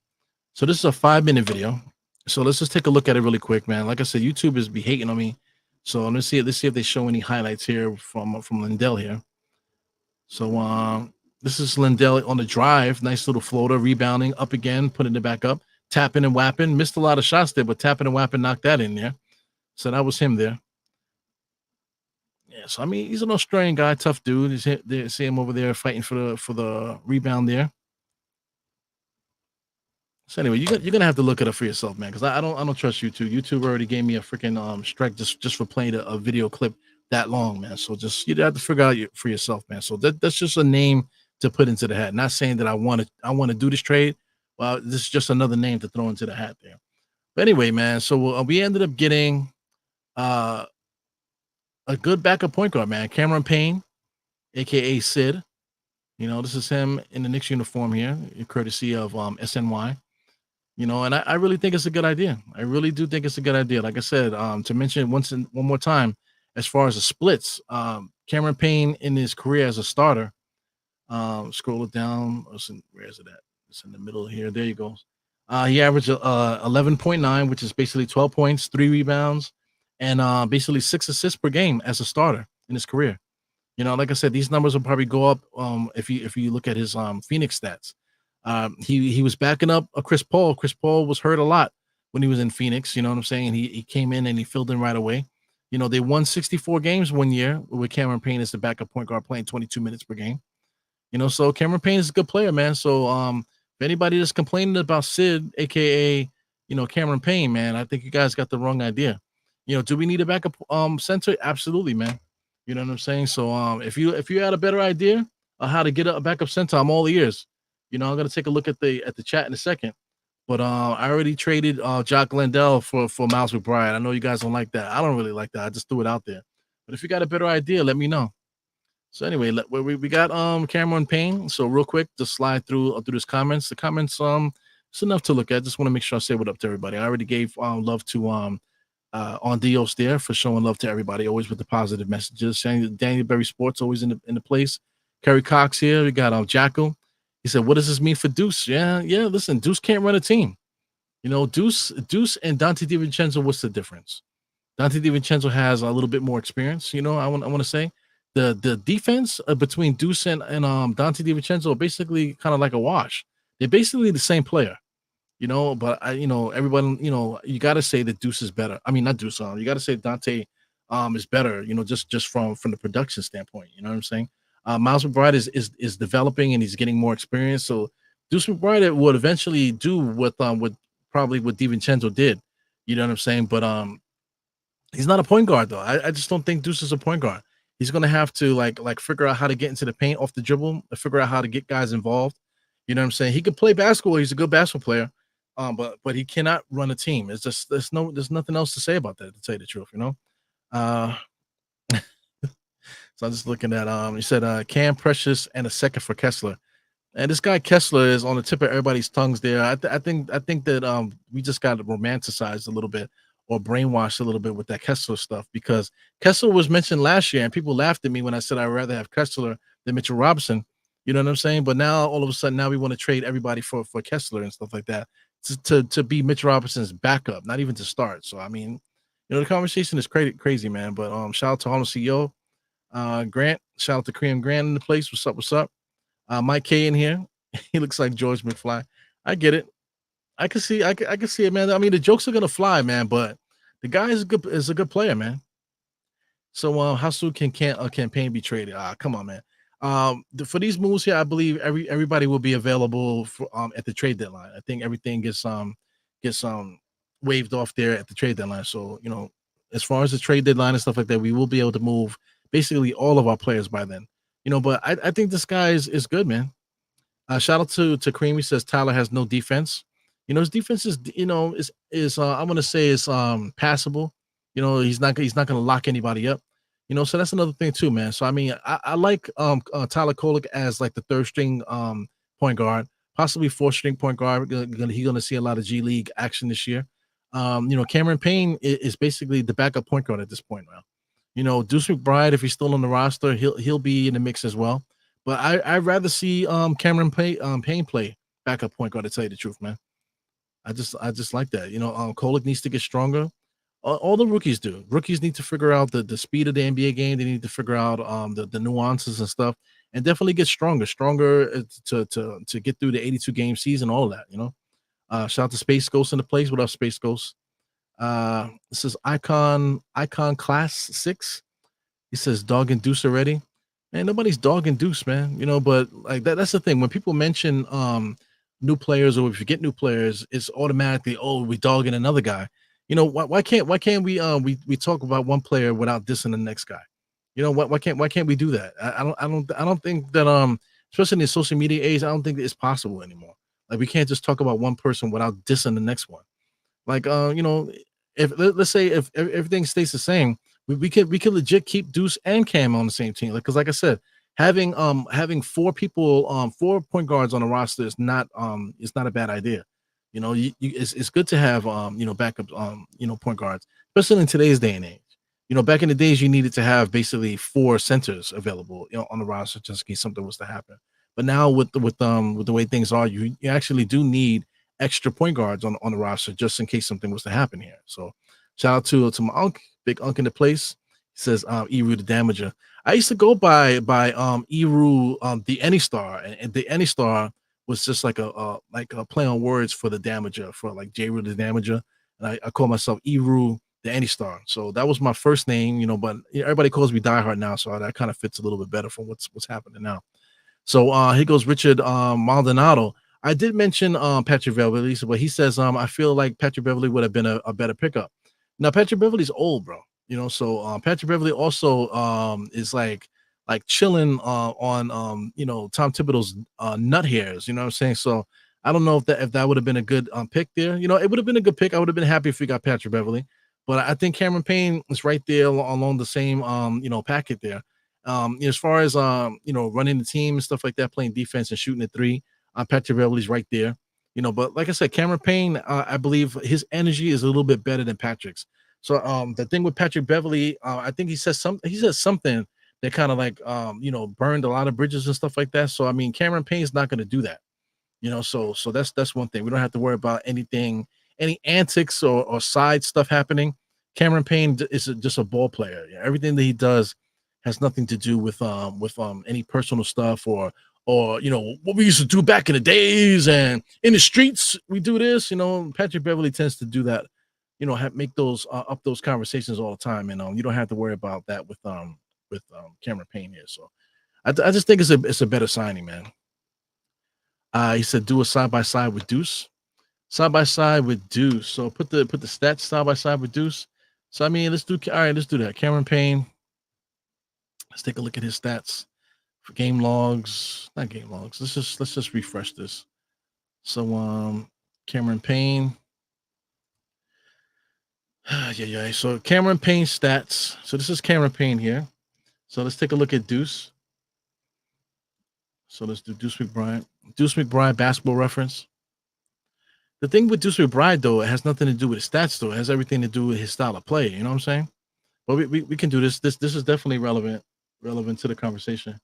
So this is a 5-minute video. So let's just take a look at it really quick, man. Like I said, YouTube is be hating on me. So let's see if they show any highlights here from Landale here. So this is Landale on the drive. Nice little floater, rebounding, up again, putting it back up, tapping and whapping. Missed a lot of shots there, but tapping and whapping knocked that in there. So that was him there. Yeah, so I mean, he's an Australian guy, tough dude. See him over there fighting for the rebound there. So anyway, you're gonna have to look it up for yourself, man, because I don't trust YouTube. YouTube already gave me a freaking strike just for playing a video clip that long, man. So just you have to figure out for yourself, man. So that's just a name to put into the hat. Not saying that I want to do this trade. Well, this is just another name to throw into the hat there. But anyway, man. So we ended up getting a good backup point guard, man. Cameron Payne, aka Sid. This is him in the Knicks uniform here, courtesy of SNY. And I really think it's a good idea. I really do think it's a good idea. Like I said, to mention one more time, as far as the splits, Cameron Payne in his career as a starter, scroll it down. Where is it at? It's in the middle here. There you go. He averaged 11.9, which is basically 12 points, 3 rebounds, and basically 6 assists per game as a starter in his career. Like I said, these numbers will probably go up if you look at his Phoenix stats. He was backing up Chris Paul. Chris Paul was hurt a lot when he was in Phoenix. You know what I'm saying? He came in and he filled in right away. They won 64 games one year with Cameron Payne as the backup point guard playing 22 minutes per game. So Cameron Payne is a good player, man. So if anybody that's complaining about Sid, aka Cameron Payne, man, I think you guys got the wrong idea. Do we need a backup center? Absolutely, man. You know what I'm saying? So if you had a better idea of how to get a backup center, I'm all ears. I'm gonna take a look at the chat in a second. But I already traded Jock Landale for Miles McBride. I know you guys don't like that. I don't really like that. I just threw it out there. But if you got a better idea, let me know. So anyway, we got Cameron Payne. So real quick, just slide through his comments. The comments it's enough to look at. Just want to make sure I say what up to everybody. I already gave love to on Dios there for showing love to everybody, always with the positive messages. Daniel Berry Sports always in the place. Kerry Cox here. We got Jackal. He said, "What does this mean for Deuce?" Yeah, yeah. Listen, Deuce can't run a team. Deuce, and Dante DiVincenzo. What's the difference? Dante DiVincenzo has a little bit more experience. I want to say the defense between Deuce and Dante DiVincenzo are basically kind of like a wash. They're basically the same player. But everyone, you got to say that Deuce is better. I mean, not Deuce. You got to say Dante is better. Just from the production standpoint. You know what I'm saying? Miles McBride is developing and he's getting more experience. So Deuce McBride would eventually do what probably what DiVincenzo did. You know what I'm saying? But he's not a point guard though. I just don't think Deuce is a point guard. He's gonna have to like figure out how to get into the paint off the dribble, figure out how to get guys involved. You know what I'm saying? He could play basketball. He's a good basketball player, but he cannot run a team. It's just there's nothing else to say about that. To tell you the truth, Uh, so I'm just looking at he said Cam Precious and a second for Kessler. And this guy Kessler is on the tip of everybody's tongues there. I think that we just got romanticized a little bit or brainwashed a little bit with that Kessler stuff because Kessler was mentioned last year and people laughed at me when I said I'd rather have Kessler than Mitchell Robinson. You know what I'm saying? But now all of a sudden now we want to trade everybody for Kessler and stuff like that to be Mitch Robinson's backup, not even to start. So I mean, the conversation is crazy, man. But shout out to Harlem CEO Grant, shout out to Cream Grant in the place. What's up? What's up? Mike K in here. He looks like George McFly. I get it. I can see it, man. I mean, the jokes are gonna fly, man, but the guy is a good player, man. So how soon can Payne be traded? Come on, man. For these moves here, I believe everybody will be available for at the trade deadline. I think everything gets waved off there at the trade deadline. So, as far as the trade deadline and stuff like that, we will be able to move basically all of our players by then. But I think this guy is good, man. Shout out to Creamy says Tyler has no defense. His defense is I'm gonna say is passable. He's not gonna lock anybody up. So that's another thing too, man. So I mean, I like Tyler Kolek as like the third string point guard, possibly fourth string point guard. He's gonna see a lot of G League action this year. Cameron Payne is basically the backup point guard at this point now. Deuce McBride, if he's still on the roster, he'll be in the mix as well. But I'd rather see Payne play backup point guard, to tell you the truth, man. I just like that. Kolek needs to get stronger. All the rookies do. Rookies need to figure out the speed of the NBA game. They need to figure out the nuances and stuff, and definitely get stronger to get through the 82 game season. All of that. Shout out to Space Ghost in the place. What up, Space Ghost? This is Icon Class 6. He says dog and Deuce already. Man, nobody's dog and Deuce, man. But like that's the thing. When people mention new players or if you get new players, it's automatically, oh, we dogging another guy. Why can't we talk about one player without dissing the next guy? Why can't we do that? I don't think that especially in the social media age, I don't think it's possible anymore. Like we can't just talk about one person without dissing the next one. Like if let's say if everything stays the same, we could legit keep Deuce and Cam on the same team. Like I said, having four people, 4 point guards on the roster is not a bad idea. It's good to have backup point guards, especially in today's day and age. Back in the days you needed to have basically 4 centers available on the roster just in case something was to happen. But now with the way things are, you actually do need extra point guards on the roster just in case something was to happen here. So shout out to my big unk in the place. He says Eru the Damager. I used to go by Eru the Any Star, and the Any Star was just like a play on words for the Damager, for like J. Ru the Damager. And I call myself Eru the Any Star. So that was my first name, but everybody calls me Die Hard now, so that kind of fits a little bit better for what's happening now. So here goes Richard Maldonado. I did mention Patrick Beverley, but he says I feel like Patrick Beverley would have been a better pickup. Now Patrick Beverley's old, bro. So Patrick Beverley also is like chilling on Tom Thibodeau's nut hairs. You know what I'm saying? So I don't know if that would have been a good pick there. It would have been a good pick. I would have been happy if we got Patrick Beverley, but I think Cameron Payne is right there along the same packet there. As far as running the team and stuff like that, playing defense and shooting at 3, Patrick Beverley's right there. But like I said, Cameron Payne, I believe his energy is a little bit better than Patrick's. So the thing with Patrick Beverley, I think he says something they kind of like burned a lot of bridges and stuff like that. So I mean, Cameron Payne's not going to do that. So that's one thing. We don't have to worry about anything, any antics or side stuff happening. Cameron Payne is just a ball player. Yeah, everything that he does has nothing to do with any personal stuff or what we used to do back in the days and in the streets we do this. Patrick Beverley tends to do that. Make those up those conversations all the time, and you don't have to worry about that with Cameron Payne here. So I just think it's a better signing, man. He said do a side by side with Deuce. Side by side with Deuce. So put the stats side by side with Deuce. So I mean, let's do that. Cameron Payne. Let's take a look at his stats for game logs. Not game logs. Let's just refresh this. So Cameron Payne. Yeah. So Cameron Payne stats. So this is Cameron Payne here. So let's take a look at Deuce. So let's do Deuce McBride. Deuce McBride basketball reference. The thing with Deuce McBride, though, it has nothing to do with his stats, though. It has everything to do with his style of play. You know what I'm saying? But we can do this. This is definitely relevant to the conversation.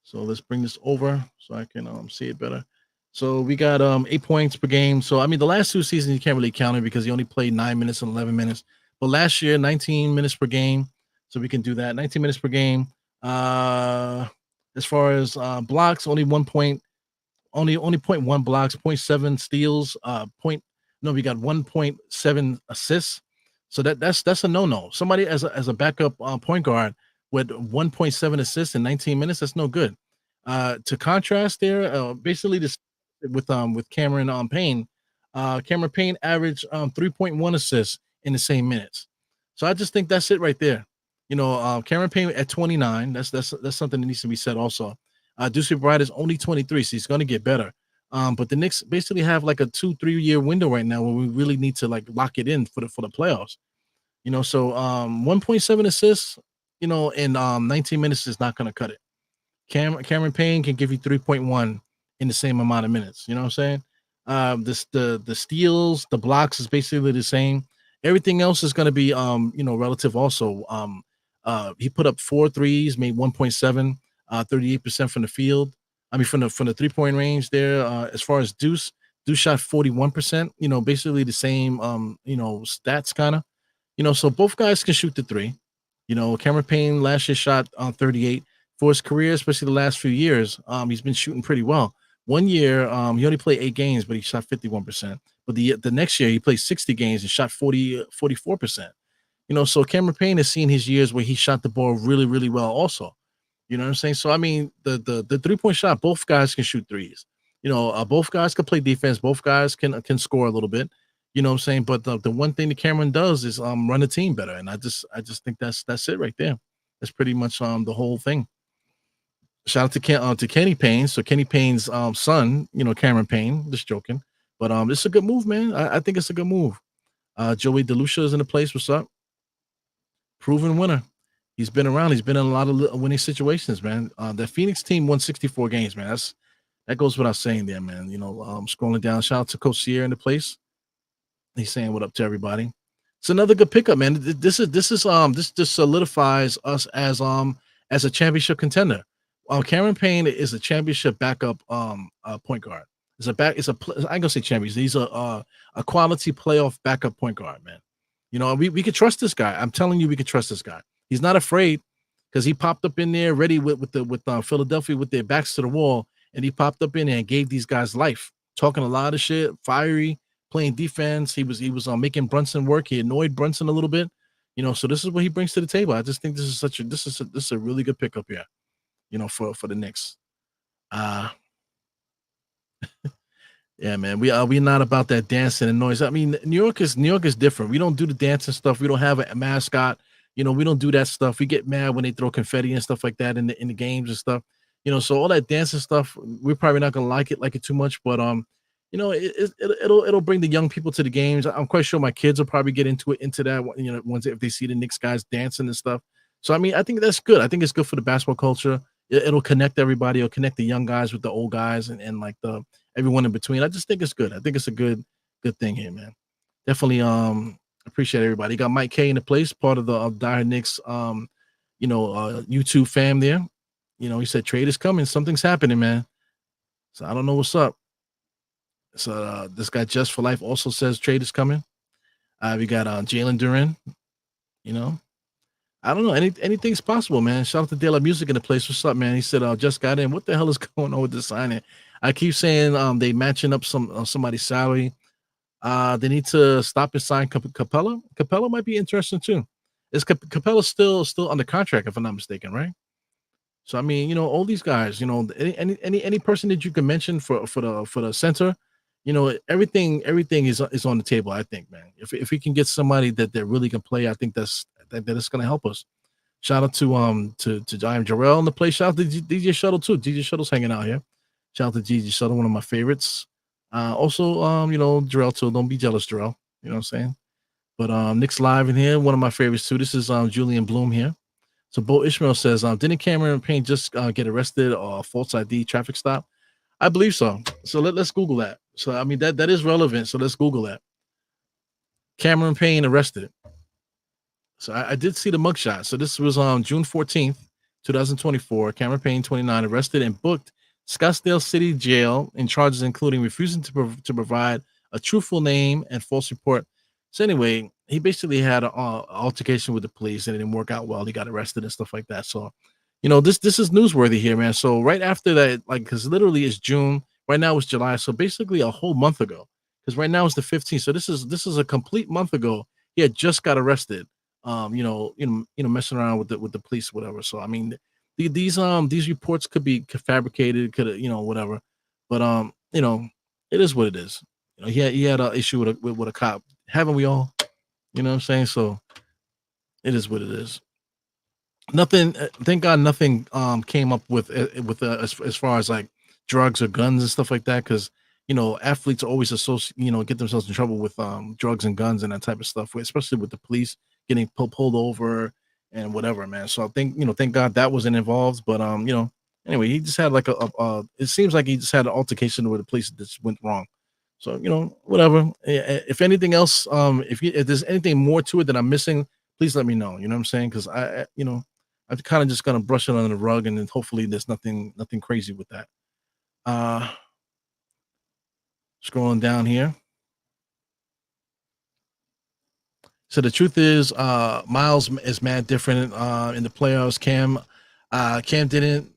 So let's bring this over so I can see it better. So we got 8 points per game. So I mean, the last 2 seasons you can't really count it because he only played 9 minutes and 11 minutes. But last year, 19 minutes per game. So we can do that. 19 minutes per game. As far as blocks, only 0.1 blocks, 0.7 steals, we got 1.7 assists. So that's a no. Somebody as a backup point guard with 1.7 assists in 19 minutes, that's no good. To contrast there, basically this with Cameron Payne, Cameron Payne averaged 3.1 assists in the same minutes. So I just think that's it right there. Cameron Payne at 29, that's something that needs to be said also. Deuce McBride is only 23, so he's going to get better. But the Knicks basically have like a 2-3 year window right now where we really need to like lock it in for the playoffs. So 1.7 assists, in 19 minutes is not going to cut it. Cameron Payne can give you 3.1 in the same amount of minutes. You know what I'm saying? The steals, the blocks is basically the same. Everything else is going to be relative also. He put up 4 threes, made 1.7, 38% from the field. I mean, from the 3-point range there. As far as Deuce shot 41%. Basically the same. Stats kind of. So both guys can shoot the three. Cameron Payne last year shot 38 for his career, especially the last few years. He's been shooting pretty well. One year, he only played 8 games, but he shot 51%. But the next year, he played 60 games and shot 44%. So Cameron Payne has seen his years where he shot the ball really, really well also. You know what I'm saying? So, I mean, the 3-point shot, both guys can shoot threes. Both guys can play defense. Both guys can score a little bit. You know what I'm saying? But the one thing that Cameron does is run the team better. And I just think that's it right there. That's pretty much the whole thing. Shout out to Kenny Payne. So Kenny Payne's son, Cameron Payne, just joking. But it's a good move, man. I think it's a good move. Joey DeLucia is in the place. What's up? Proven winner. He's been around. He's been in a lot of winning situations, man. The Phoenix team won 64 games, man. That goes without saying there, man. Scrolling down. Shout out to Coach Sierra in the place. He's saying what up to everybody. It's another good pickup, man. This just solidifies us as a championship contender. Cameron Payne is a championship backup point guard. I ain't gonna say champions. He's a quality playoff backup point guard, man. We could trust this guy. I'm telling you, we could trust this guy. He's not afraid because he popped up in there ready with Philadelphia with their backs to the wall, and he popped up in there and gave these guys life, talking a lot of shit, fiery, playing defense. He was making Brunson work. He annoyed Brunson a little bit, So this is what he brings to the table. I just think this is a really good pickup here, for the Knicks. Yeah, man. We're not about that dancing and noise. I mean, New York is different. We don't do the dancing stuff. We don't have a mascot. We don't do that stuff. We get mad when they throw confetti and stuff like that in the games and stuff. So all that dancing stuff, we're probably not gonna like it too much. But it'll bring the young people to the games. I'm quite sure my kids will probably get into that. Once if they see the Knicks guys dancing and stuff. So I mean, I think that's good. I think it's good for the basketball culture. It'll connect everybody. It'll connect the young guys with the old guys and like everyone in between. I just think it's good. I think it's a good thing here, man. Definitely appreciate everybody. Got Mike K in the place, part of the Dire Knicks YouTube fam there. He said trade is coming. Something's happening, man. So I don't know what's up. So this guy Just for Life also says trade is coming. We got Jalen Duran. You know, I don't know. Anything's possible, man. Shout out to De La Music in the place. What's up, man? He said, just got in. What the hell is going on with this signing? I keep saying they matching up somebody's salary. They need to stop and sign Capella. Capella might be interesting too. Is Capella still under contract, if I'm not mistaken, right? So I mean, all these guys, any person that you can mention for the center, everything is on the table. I think, man. If we can get somebody that really can play, I think that it's going to help us. Shout out to Giant Jarrell in the place. Shout out to DJ Shuttle too. DJ Shuttle's hanging out here. Shout out to DJ Shuttle, one of my favorites. Also, Jarrell too. Don't be jealous, Jarrell. You know what I'm saying? But Knicks Live in here, one of my favorites too. This is Julian Bloom here. So Bo Ishmael says, didn't Cameron Payne just get arrested or false ID traffic stop? I believe so. So let's Google that. So I mean that is relevant. So let's Google that. Cameron Payne arrested. So I did see the mugshot. So this was on June 14th, 2024. Cameron Payne, 29, arrested and booked Scottsdale City Jail in charges including refusing to provide a truthful name and false report. So anyway, he basically had an altercation with the police and it didn't work out well. He got arrested and stuff like that. So, this is newsworthy here, man. So right after that, because literally it's June, right now it's July. So basically a whole month ago, because right now it's the 15th. So this is a complete month ago. He had just got arrested. Messing around with the police, whatever. So I mean, these reports could be fabricated, whatever. But it is what it is. He had an issue with a cop. Haven't we all? You know what I'm saying? So it is what it is. Nothing. Thank God, nothing came up with as far as like drugs or guns and stuff like that. Because athletes always get themselves in trouble with drugs and guns and that type of stuff, especially with the police getting pulled over and whatever, man. So I think thank God that wasn't involved. But anyway, he just had like it seems like he just had an altercation with the police that just went wrong. So whatever. If anything else, if there's anything more to it that I'm missing, please let me know. You know what I'm saying? Because I'm kind of just gonna brush it under the rug, and then hopefully there's nothing crazy with that. Scrolling down here. So the truth is, Miles is mad different in the playoffs. Cam didn't.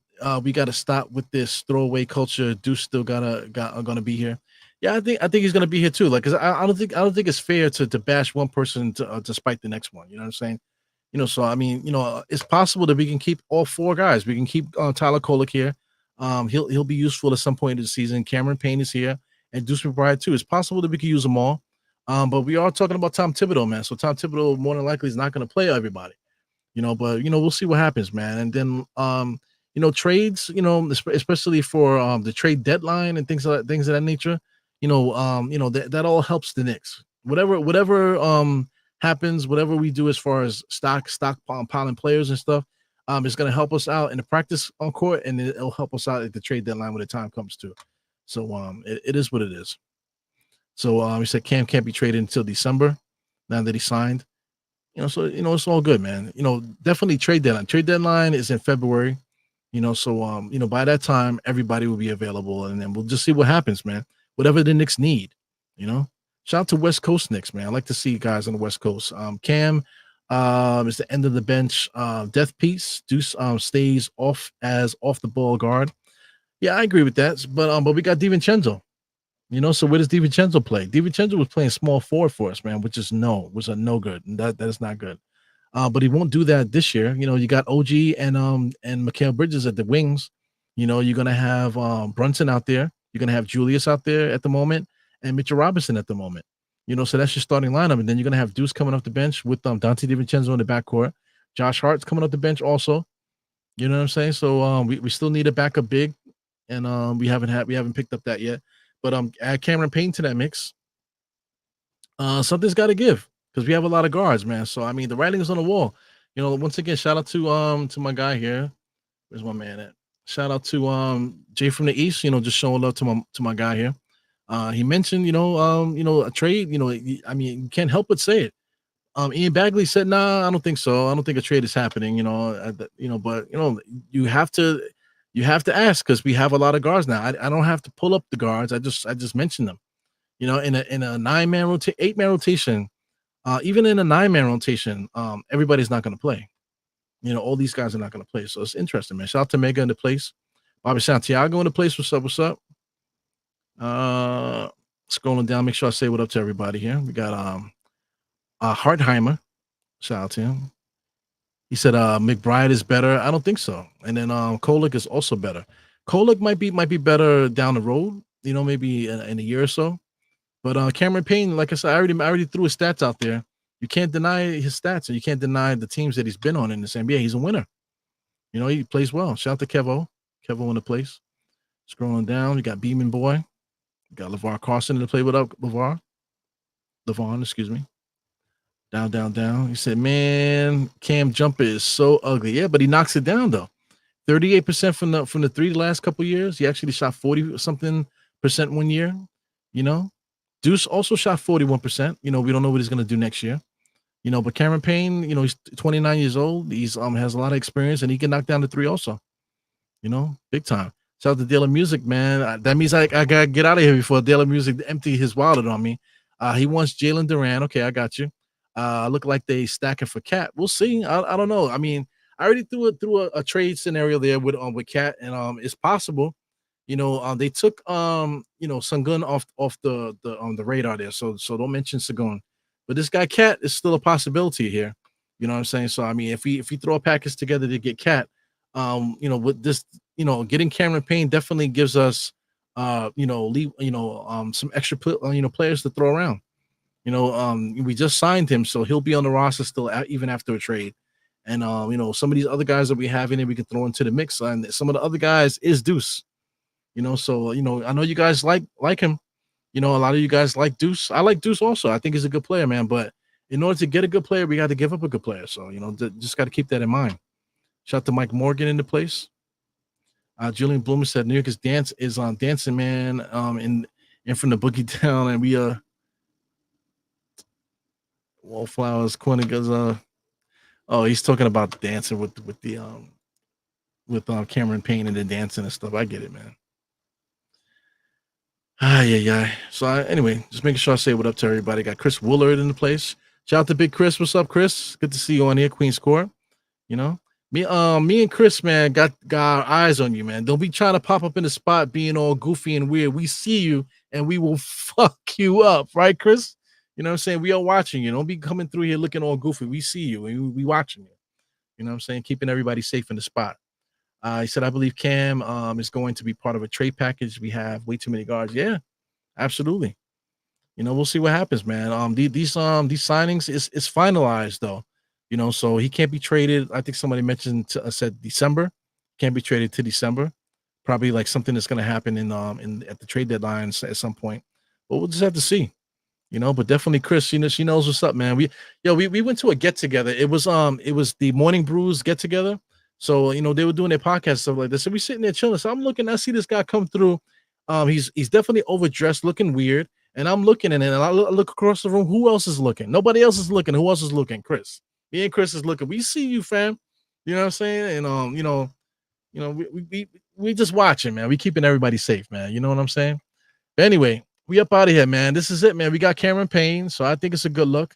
We got to stop with this throwaway culture. Deuce still gonna be here. Yeah, I think he's gonna be here too. Like, cause I don't think it's fair to bash one person to spite the next one. You know what I'm saying? So I mean, it's possible that we can keep all four guys. We can keep Tyler Kolek here. He'll be useful at some point in the season. Cameron Payne is here, and Deuce McBride too. It's possible that we can use them all. But we are talking about Tom Thibodeau, man. So Tom Thibodeau more than likely is not going to play everybody. But we'll see what happens, man. And then trades, especially for the trade deadline and things of that nature. That all helps the Knicks. Whatever happens, whatever we do as far as stockpiling players and stuff, is going to help us out in the practice on court, and it'll help us out at the trade deadline when the time comes to. So it is what it is. So he said Cam can't be traded until December now that he signed. So it's all good, man. Definitely trade deadline. Trade deadline is in February. So by that time everybody will be available, and then we'll just see what happens, man. Whatever the Knicks need, Shout out to West Coast Knicks, man. I like to see guys on the West Coast. Cam is the end of the bench death piece. Deuce stays off the ball guard. Yeah, I agree with that. But we got DiVincenzo. So where does DiVincenzo play? DiVincenzo was playing small forward for us, man, was a no good. And that is not good. But he won't do that this year. You got OG and Mikal Bridges at the wings. You're gonna have Brunson out there. You're gonna have Julius out there at the moment, and Mitchell Robinson at the moment. So that's your starting lineup. And then you're gonna have Deuce coming off the bench with Dante DiVincenzo in the backcourt. Josh Hart's coming off the bench also. You know what I'm saying? So we still need a backup big, and we haven't picked up that yet. But add Cameron Payne to that mix. Something's got to give because we have a lot of guards, man. So I mean, the writing is on the wall. Once again, shout out to my guy here. Where's my man at? Shout out to Jay from the East. Just showing love to my guy here. He mentioned a trade. I mean, you can't help but say it. Ian Bagley said, "Nah, I don't think so. I don't think a trade is happening." But you have to ask because we have a lot of guards now. I don't have to pull up the guards. I just mentioned them. In a 9-man 8-man rotation, even in a 9-man rotation, everybody's not going to play. All these guys are not going to play. So it's interesting, man. Shout out to Mega in the place, Bobby Santiago in the place. What's up? What's up? Scrolling down, make sure I say what up to everybody here. We got Hartheimer. Shout out to him. He said McBride is better. I don't think so. And then Kolek is also better. Kolek might be better down the road, maybe in a year or so. But Cameron Payne, like I said, I already threw his stats out there. You can't deny his stats, and you can't deny the teams that he's been on in this NBA. He's a winner. He plays well. Shout out to Kevo in the place. Scrolling down, you got Beeman Boy. You got LeVar Carson in the play. What up, Levon, excuse me. Down. He said, man, Cam jumper is so ugly. Yeah, but he knocks it down though. 38% from the three the last couple of years. He actually shot 40-something% one year. Deuce also shot 41%. We don't know what he's gonna do next year. But Cameron Payne, he's 29 years old. He's has a lot of experience and he can knock down the three also. Big time. Shout out to Dale Music, man. That means I gotta get out of here before Dale Music empty his wallet on me. He wants Jalen Duran. Okay, I got you. Look like they stacking for Cat. We'll see. I don't know. I mean, I already threw a trade scenario there with Cat, and it's possible. They took Sengun off the radar there, so don't mention Sengun. But this guy Cat is still a possibility here. You know what I'm saying? So I mean, if we throw a package together to get Cat, with this, getting Cameron Payne definitely gives us some extra players to throw around. We just signed him, so he'll be on the roster still even after a trade. And some of these other guys that we have in it, we can throw into the mix. And some of the other guys is Deuce. So I know you guys like him. A lot of you guys like Deuce. I like Deuce also. I think he's a good player, man. But in order to get a good player, we got to give up a good player. So just got to keep that in mind. Shout out to Mike Morgan in the place. Julian Bloomer said New York is on dancing, man. In from the boogie down, and we Wallflowers Corner goes he's talking about dancing with Cameron Payne and the dancing and stuff. I get it, man. Yeah. So anyway, just making sure I say what up to everybody. Got Chris Woolard in the place. Shout out to Big Chris. What's up, Chris? Good to see you on here, Queen's Court. Me and Chris, man, got our eyes on you, man. Don't be trying to pop up in the spot being all goofy and weird. We see you and we will fuck you up, right, Chris? You know what I'm saying? We are watching you. Don't be coming through here looking all goofy. We see you and we watching you. You know what I'm saying? Keeping everybody safe in the spot. He said, I believe Cam is going to be part of a trade package. We have way too many guards. Yeah, absolutely. We'll see what happens, man. These signings is finalized though. So he can't be traded. I think somebody mentioned said December. Can't be traded to December. Probably like something that's going to happen at the trade deadline at some point. But we'll just have to see. But definitely Chris, she knows what's up, man. We went to a get together. It was the Morning Brews get together. So they were doing their podcast stuff like this. So we sitting there chilling. So I'm looking, I see this guy come through. He's definitely overdressed, looking weird. And I'm looking at it, and I look across the room. Who else is looking? Nobody else is looking. Who else is looking? Chris. Me and Chris is looking. We see you, fam. You know what I'm saying? And we just watching, man. We keeping everybody safe, man. You know what I'm saying? But anyway, we up out of here, man. This is it, man. We got Cameron Payne, so I think it's a good look.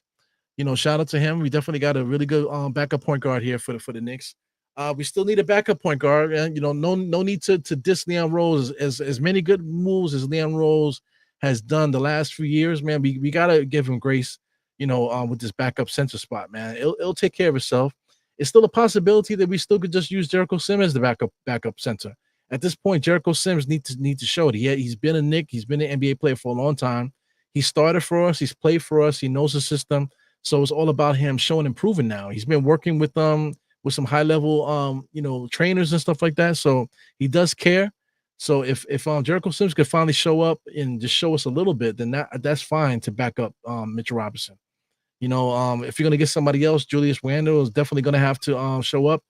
Shout out to him. We definitely got a really good backup point guard here for the Knicks. We still need a backup point guard, and no need to diss Leon Rose. As many good moves as Leon Rose has done the last few years, man. We gotta give him grace, with this backup center spot, man. It'll take care of itself. It's still a possibility that we still could just use Jericho Sims as the backup center. At this point, Jericho Sims need to show it. He's been a Knick. He's been an NBA player for a long time. He started for us. He's played for us. He knows the system. So it's all about him showing improving now. He's been working with some high level trainers and stuff like that. So he does care. So if Jericho Sims could finally show up and just show us a little bit, then that's fine to back up Mitchell Robinson. If you're gonna get somebody else, Julius Randle is definitely gonna have to show up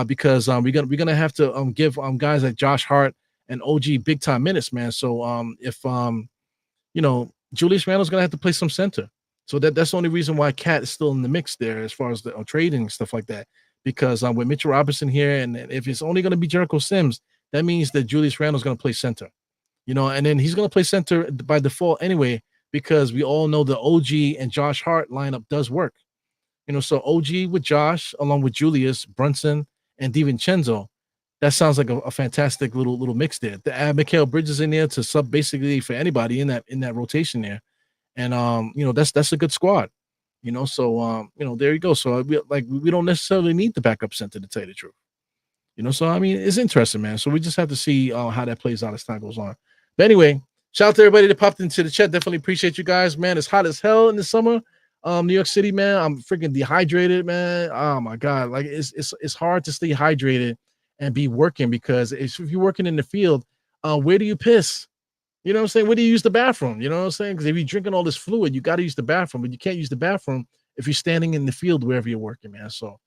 because we're gonna have to give guys like Josh Hart and OG big time minutes, man. So if Julius Randle's gonna have to play some center. So that's the only reason why Cat is still in the mix there as far as the trading and stuff like that. Because with Mitchell Robinson here, and if it's only going to be Jericho Sims, that means that Julius Randle's going to play center, and then he's going to play center by default anyway, because we all know the OG and Josh Hart lineup does work. So OG with Josh, along with Julius, Brunson, and DiVincenzo, that sounds like a fantastic little mix there. To add Mikal Bridges in there to sub basically for anybody in that rotation there, and that's a good squad. So there you go. So we don't necessarily need the backup center, to tell you the truth. So I mean, it's interesting, man. So we just have to see how that plays out as time goes on. But anyway, shout out to everybody that popped into the chat. Definitely appreciate you guys, man. It's hot as hell in the summer. New York City, man. I'm freaking dehydrated, man. Oh my God. Like it's hard to stay hydrated and be working, because if you're working in the field, where do you piss? You know what I'm saying? Where do you use the bathroom? You know what I'm saying? Because if you're drinking all this fluid, you got to use the bathroom, but you can't use the bathroom if you're standing in the field wherever you're working, man. So,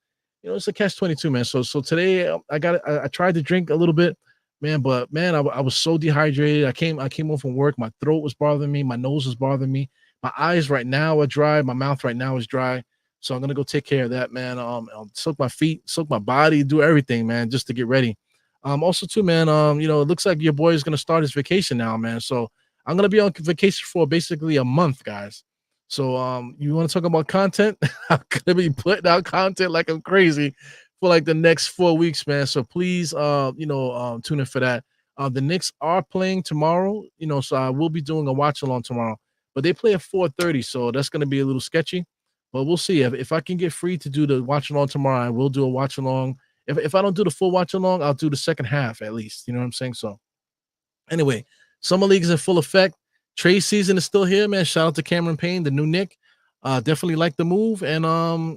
it's a catch-22, man. So today I tried to drink a little bit, man, but man, I was so dehydrated. I came home from work. My throat was bothering me. My nose was bothering me. My eyes right now are dry. My mouth right now is dry. So I'm going to go take care of that, man. I'll soak my feet, soak my body, do everything, man, just to get ready. Also too, man, it looks like your boy is going to start his vacation now, man. So I'm going to be on vacation for basically a month, guys. So you want to talk about content? I'm going to be putting out content like I'm crazy for like the next 4 weeks, man. So please, tune in for that. The Knicks are playing tomorrow, so I will be doing a watch along tomorrow, but they play at 4:30. So that's going to be a little sketchy, but we'll see. If I can get free to do the watch along tomorrow, I will do a watch along. If I don't do the full watch along, I'll do the second half at least. You know what I'm saying? So anyway, summer league is in full effect. Trade season is still here, man. Shout out to Cameron Payne, the new Knick. Definitely like the move, and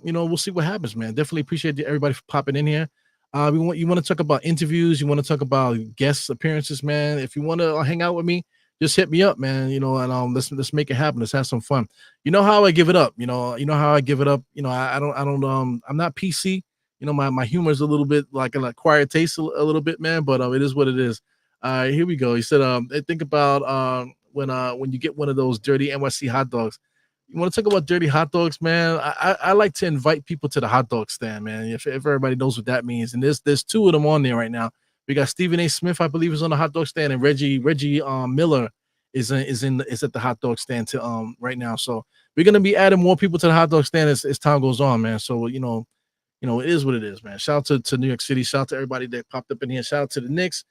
we'll see what happens, man. Definitely appreciate everybody for popping in here. You want to talk about interviews, you want to talk about guest appearances, man. If you want to hang out with me, just hit me up, man. And let's make it happen. Let's have some fun. You know how I give it up. You know how I give it up. I don't I'm not PC. My humor is a little bit like an acquired taste a little bit, man, but it is what it is. Here we go. He said, think about when you get one of those dirty NYC hot dogs. You want to talk about dirty hot dogs, man? I like to invite people to the hot dog stand, man. If everybody knows what that means. And there's two of them on there right now. We got Stephen A. Smith, I believe, is on the hot dog stand, and Reggie Miller is at the hot dog stand right now. So we're gonna be adding more people to the hot dog stand as time goes on, man. So it is what it is, man. Shout out to New York City. Shout out to everybody that popped up in here. Shout out to the Knicks.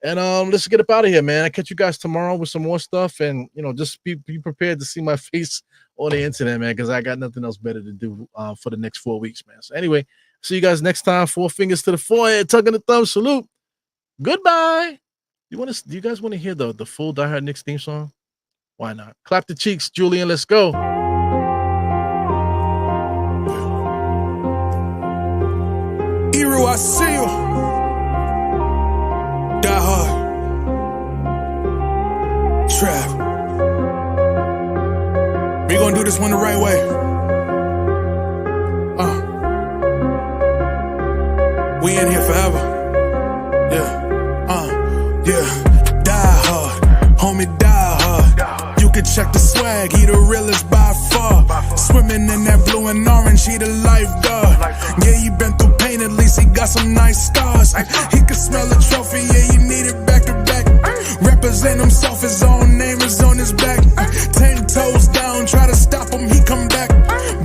And let's get up out of here, man. I catch you guys tomorrow with some more stuff, and just be prepared to see my face on the internet, man, because I got nothing else better to do for the next 4 weeks, man. So anyway, see you guys next time. 4 fingers to the forehead, tugging the thumb, salute. Goodbye. Do you guys want to hear the full Die Hard Knicks theme song? Why not? Clap the cheeks, Julian. Let's go. Eru, I see you. Die Hard. Trap. We gonna do this one the right way. We in here forever. Yeah. Die hard. Homie, die hard. You can check the swag, he the realest by far. Swimming in that blue and orange, he the lifeguard. Yeah, he been through pain, at least he got some nice scars. He can smell a trophy, yeah, he need it back to back. Represent himself, his own name is on his back. 10 toes down, try to stop him, he come back.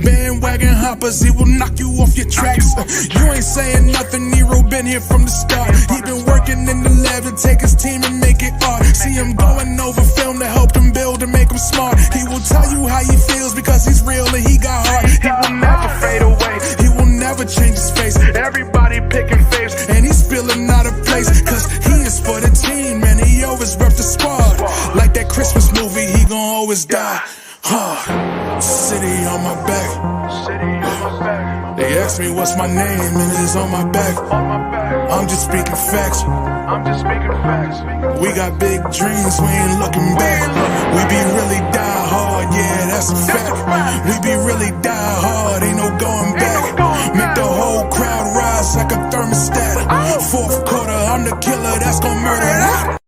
Bandwagon hoppers, he will knock you off your tracks. You ain't saying nothing, Nero been here from the start. He been working in the lab to take his team and make it art. See him going over film to help him build and make him smart. He will tell you how he feels because he's real and he got heart. He will never fade away, he will never change his face. Everybody picking faves, and he's feeling out of place, cause he is for the team, man. He always rep the squad. Like that Christmas movie, he gon' always die. City on my back. They ask me what's my name, and it's on my back. I'm just speaking facts. We got big dreams, we ain't looking back. We be really die hard, yeah, that's a fact. We be really die hard, ain't no going back. Make the whole crowd rise like a thermostat. Fourth quarter, I'm the killer that's gon' murder that.